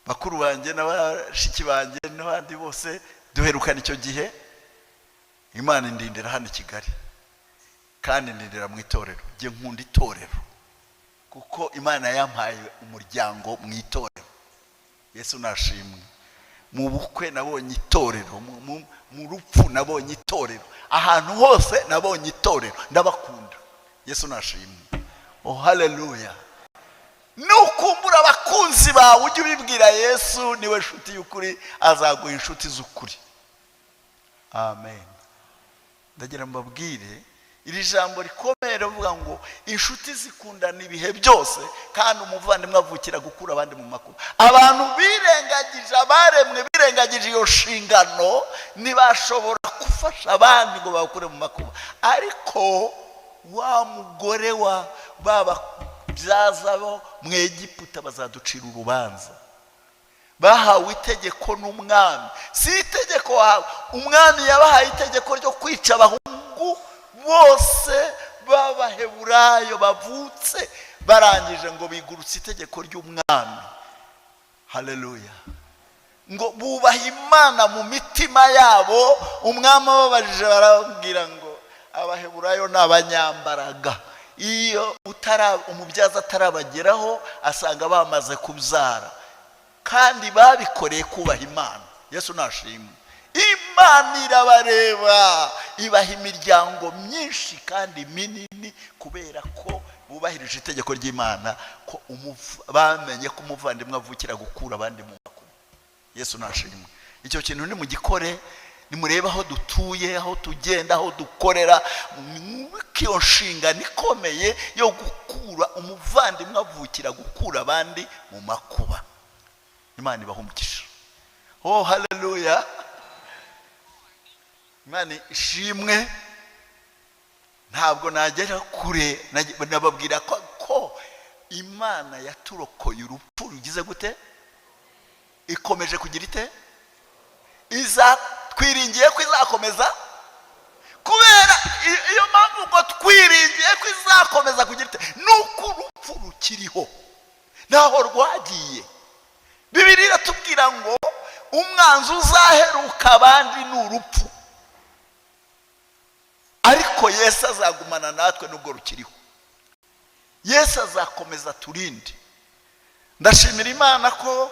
bakuru banjye n'abashiki banjye n'abandi bose duherukana icyo gihe. Imana indindira hano i Kigali, kandi indindira mu itorero. Nge nkunda itorero kuko Imana yampaye umuryango mu itorero. Yesu nashimwe. Mu bukwe nabonye itorero, mu rupfu nabonye itorero, ahantu hose nabonye itorero, ndabakunda. Yesu nashimwe. Oh haleluya. Nukumbura abakunzi bawe ujye ubibwira Yesu niwe nshuti y'ukuri, azaguha inshuti z'ukuri. Amen. Ndagira mbabwire iri jambo rikomeye rivuga ngo inshuti zikundana ibihe byose, kandi umuvandimwe avukira gukura abandi mu makuba. Abantu birengagije, abaremwe birengagije iyo nshingano, ntibashobora gufasha abandi ngo bakure mu makuba. Ariko wa mugore wa bababyaza bo mu Egiputa bazaducira urubanza. Bahawe itegeko n'umwami, si itegeko wahawe, umwami yabahaye itegeko ryo kwica abahungu bose b'Abaheburayo bavutse, barangije ngo bigurutse itegeko ry'umwami. Haleluya. Ngo bubaha Imana mu mitima yabo. Umwami ababajije barababwira ngo Abaheburayo ni abanyambaraga, iyo umubyaza atarabageraho asanga bamaze kubyara, kandi babikoreye kubaha Imana. Yesu nashimwe. Imana irabareba, ibaha imiryango myinshi kandi minini kubera ko bubahirije itegeko ry'Imana, ko bamenye ko umuvandimwe avukira gukura abandi mu makuba. Yesu nashimwe. Icyo kintu ni mugikore, nimurebe aho dutuye, aho tugenda, aho dukorera, iyo nshinga nikomeye yo gukura umuvandimwe avukira gukura abandi mu makuba. Imana ibaha umugisha. Oh haleluya. Imana ishimwe. Ntabwo nagera kure, nababwira ko Imana yaturokoye urupfu rugize gute, ikomeje kugira ite, twiringiye ko izakomeza, kubera iyo mpamvu ngo twiringiye ko izakomeza kugira ite, nuko urupfu rukiriho naho rwagiye. Bibiliya iratubwira ngo umwanzi uzaheruka abandi ni urupfu, ariko Yesu azagumana natwe nubwo rukiriho. Yesu azakomeza turinde. Ndashimira Imana ko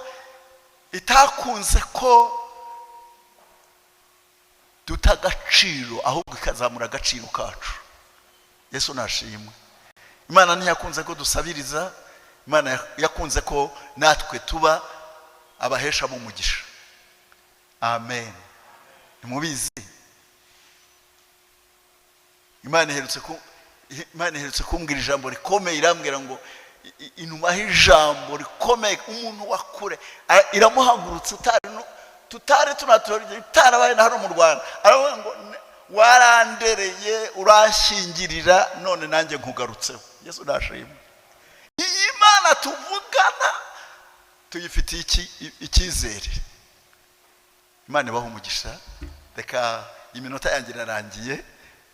itakunze ko duta agaciro, ahubwo ikazamura agaciro kacu. Yesu nashimwe. Imana ntiyakunze ko dusabiriza, Imana yakunze ko natwe tuba abahesha mu mugisha. Amen. Nimubizi Imana iherutse kumbwira ijambo rikomeye, irambwira ngo inuma y'ijambo rikomeye umuntu wakure iramuhagurutse tutarabaye na hano mu Rwanda. Aravuga ngo warandereye uranshyingirira, none nanjye nkugarutseho. Yesu nashimwe. Iyi Imana tuvugana tuyifitiye icyizere. Imana ibaha umugisha. Reka iminota yanjye irarangiye,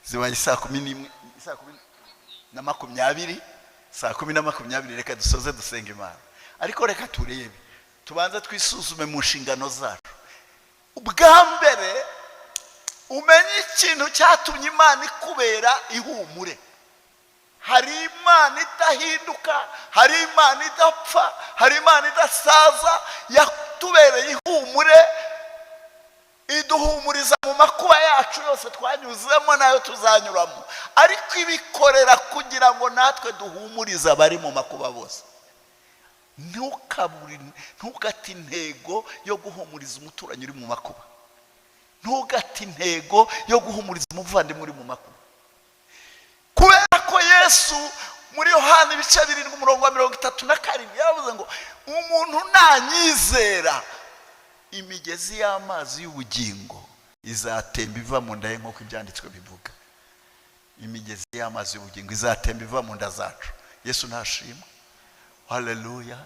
zibaye saa 10:20, saa 10:20. Reka dusoze dusenga Imana, ariko reka turebe, tubanza twisuzume mu nshingano zacu. Ubwa mbere umenye ikintu cyatumye Imana ikubera ihumure. Hari Imana idahinduka, hari Imana idapfa, hari Imana idasaza, yatubereye ihumure, iduhumuriza mu makuba yacu yose twanyuzemo nayo tuzanyuramo, ariko ibikorera kugira ngo natwe duhumurize abari mu makuba bose. Ntugate intego yo guhumuriza umuturanyi uri mu makuba, ntugate intego yo guhumuriza umuvandimwe uri mu makuba, kubera ko Yesu muri Yohana 7:37 yavuze ngo umuntu nanyizera, imigezi y'amazi y'ubugingo izatemba iva mu nda ye, nk'uko ibyanditswe bivuga. Imigezi y'amazi y'ubugingo izatemba iva mu nda zacu. Yesu nashimwe. Haleluya.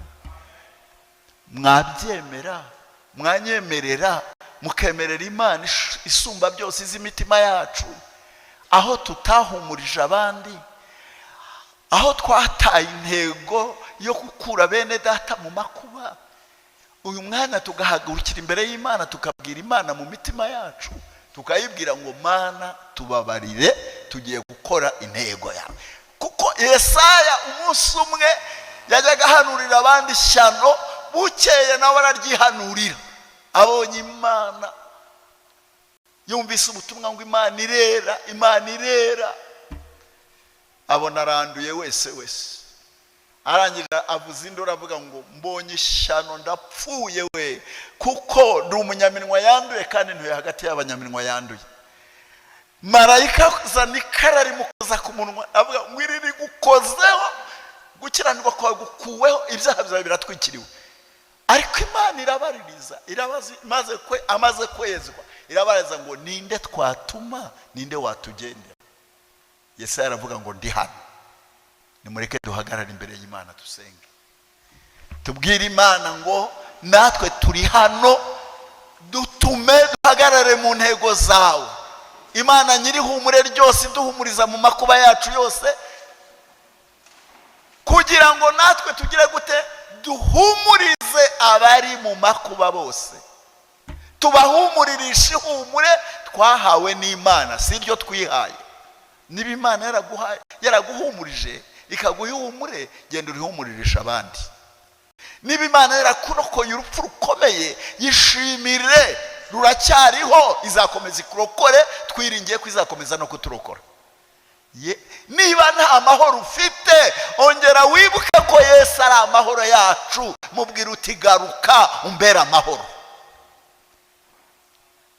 Mwabyemera, mwanyemerera, mukemerera Imana isumba byose iz'imitima yacu, aho tutahumurije abandi, aho twataye intego yo gukura bene data mu makuba, uyu mwana tugahagurukira imbere y'Imana, tukabwira Imana mu mitima yacu, tukayibwira ngo Mana tubabarire, tugiye gukora intego yawe. Kuko Yesaya umunsi umwe yajyaga ahanurira abandi ishyano, bukeye nawe araryihanurira. Abonye Imana, yumvise ubutumwa ngo Imana irera, Imana irera, abona aranduye wese. Arangira avuza induru avuga ngo mbonye ishyano, ndapfuye we, kuko ndi umunyaminwa yanduye kandi ntuye hagati y'abanyaminwa yanduye. Marayika azana ikara rimukoza ku munwa, avuga ngo iri rigukozeho, gukiranirwa kwawe gukuweho, ibyaha byawe biratwikiriwe. Ariko Imana irabaririza, amaze kwezwa, irabariza ngo ninde twatuma, ninde watugendera. Yesaya aravuga ngo ndi hano. Nimureke duhagarare imbere y'Imana dusenge, tubwire Imana ngo natwe turi hano, dutume duhagarare mu ntego zawe. Imana nyirihumure ryose duhumuriza mu makuba yacu yose, kugira ngo natwe tugire gute, duhumurize abari mu makuba bose, tubahumuririshe ihumure twahawe n'Imana, si iryo twihaye. Niba Imana yaraguhumurije ikaguha ihumure, genda urihumuririsha abandi. Niba Imana yarakurokoye urupfu rukomeye, yishimire, ruracyariho, izakomeza ikurokore, twiringiye ko izakomeza no kuturokora. Niba nta mahoro ufite, ongera wibuke ko Yesu ari amahoro yacu, mubwira uti garuka umbera amahoro.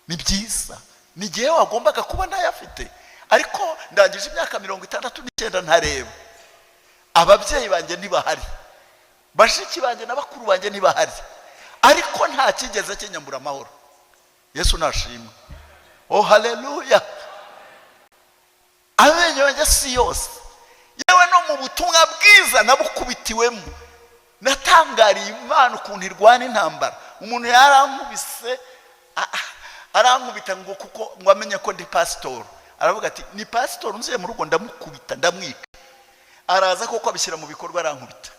Ni byiza, ni igihe wagombaga kuba ntayafite, ariko ndangije imyaka 69 ntareba. Ababyeyi banjye ntibahari, bashiki banjye n'abakuru banjye ntibahari, ariko nta kigeze kinyambura amahoro. Yesu nashimwe. Oh haleluya. Amenyo yanjye si yose, yewe no mu butumwa bwiza nabukubitiwemo, natangariye Imana ukuntu irwana intambara. Umuntu yarankubise, arankubita ngo kuko ngo amenye ko ndi pastor, aravuga ati ni pastor, nziye mu rugo ndamukubita ndamwika. Araza koko abishyira mu bikorwa, arankubita,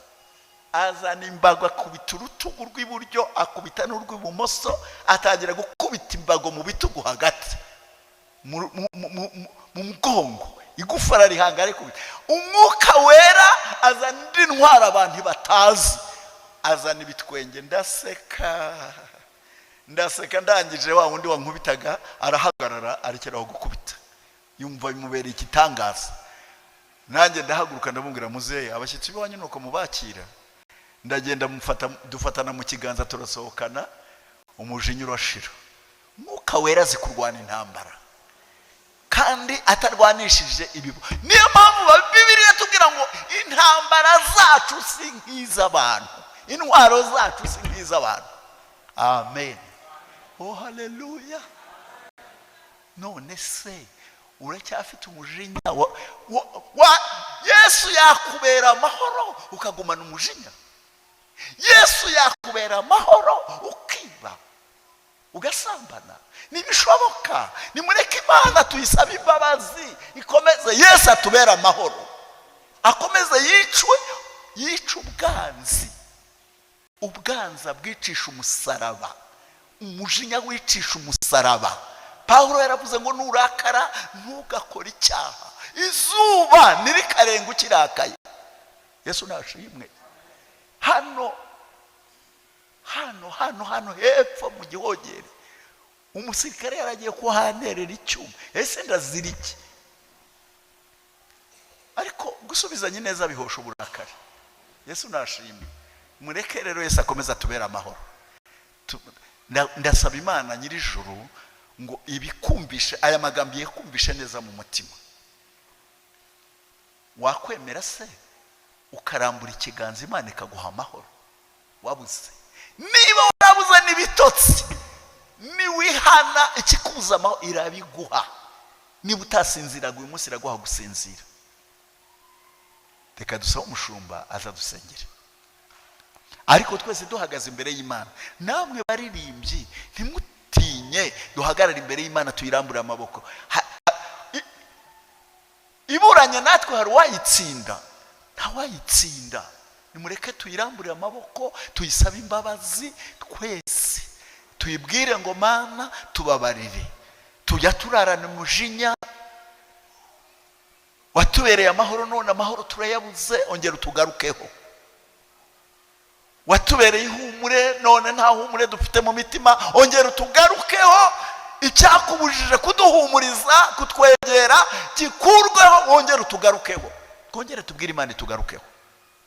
azana imbago akubita urutugu rw'iburyo, akubita n'urw'ibumoso, atangira gukubita imbago mu bitugu hagati mu mugongo, igufa rarihanga ariko Umwuka Wera azana indi ntwara abantu batazi, azana ibitwenge. Ndaseka ndangije, wa wundi wankubitaga arahagarara, arekeraho gukubita, yumva bimubereye igitangaza. Nanjye ndahaguruka ndamubwira, muzehe abashyitsi b'iwanyu nuko mubakira. Ndagenda dufatana mu kiganza, turasohokana, umujinya urashira. Umwuka Wera azi kurwana intambara kandi atarwanishije ibibo. Niyo mpamvu Bibiliya tubwira ngo intambara zacu si nk'iz'abantu, intwaro zacu si nk'iz'abantu. Amen. Oh haleluya. None se uracyafite umujinya Yesu yakubera amahoro ukagumana umujinya? Yesu yakubera amahoro ukiba ugasambana? Nibishoboka. Nimureke Imana tuyisabe imbabazi, ikomeze Yesu atubera amahoro, akomeze yica ubwanza bwicisha umusaraba, umujinya wicisha umusaraba. Pawulo yaravuze ngo nurakara ntugakora icyaha, izuba nirikarenga ukirakaye. Yesu nashimwe. Hano hepfo mu Gihogere, umusirikare yaragiye kuhanerera icyuma. Ese ndazira iki? Ariko gusubizanye neza bihosha uburakari. Yesu nashimwe. Mureke rero Yesu akomeza atubera amahoro. Ndasaba Imana nyirijuru ngo ibikumbishe aya magambo yekumbishe neza mu mutima. Wakwemera se ukarambura ikiganza Imana ikaguha amahoro? Wabuze? Niba warabuze n'ibitotsi, niwihana ikikuza amahoro irabiguha. Niba utasinziraga uyu munsi iraguha gusinzira. Reka dusaba umushumba aza dusengere, ariko twese duhagaze imbere y'Imana. Namwe baririmbyi ntimutinye, duhagarare imbere y'Imana tuyirambure amaboko. Iburanye natwe hari uwayitsinda, ntawayitsinda. Nimureke tuyirambure amaboko, tuyisabe imbabazi twese, tuyibwire ngo Mana tubabarire, tujya turarana umujinya, watubereye amahoro none amahoro turayabuze, ongera utugarukeho. Watubereye ihumure none nta humure dufite mu mitima, ongera utugarukeho. Icyakubujije kuduhumuriza, kutwegera gikurweho, ongera utugarukeho. Twongere tubwire Imana itugarukeho.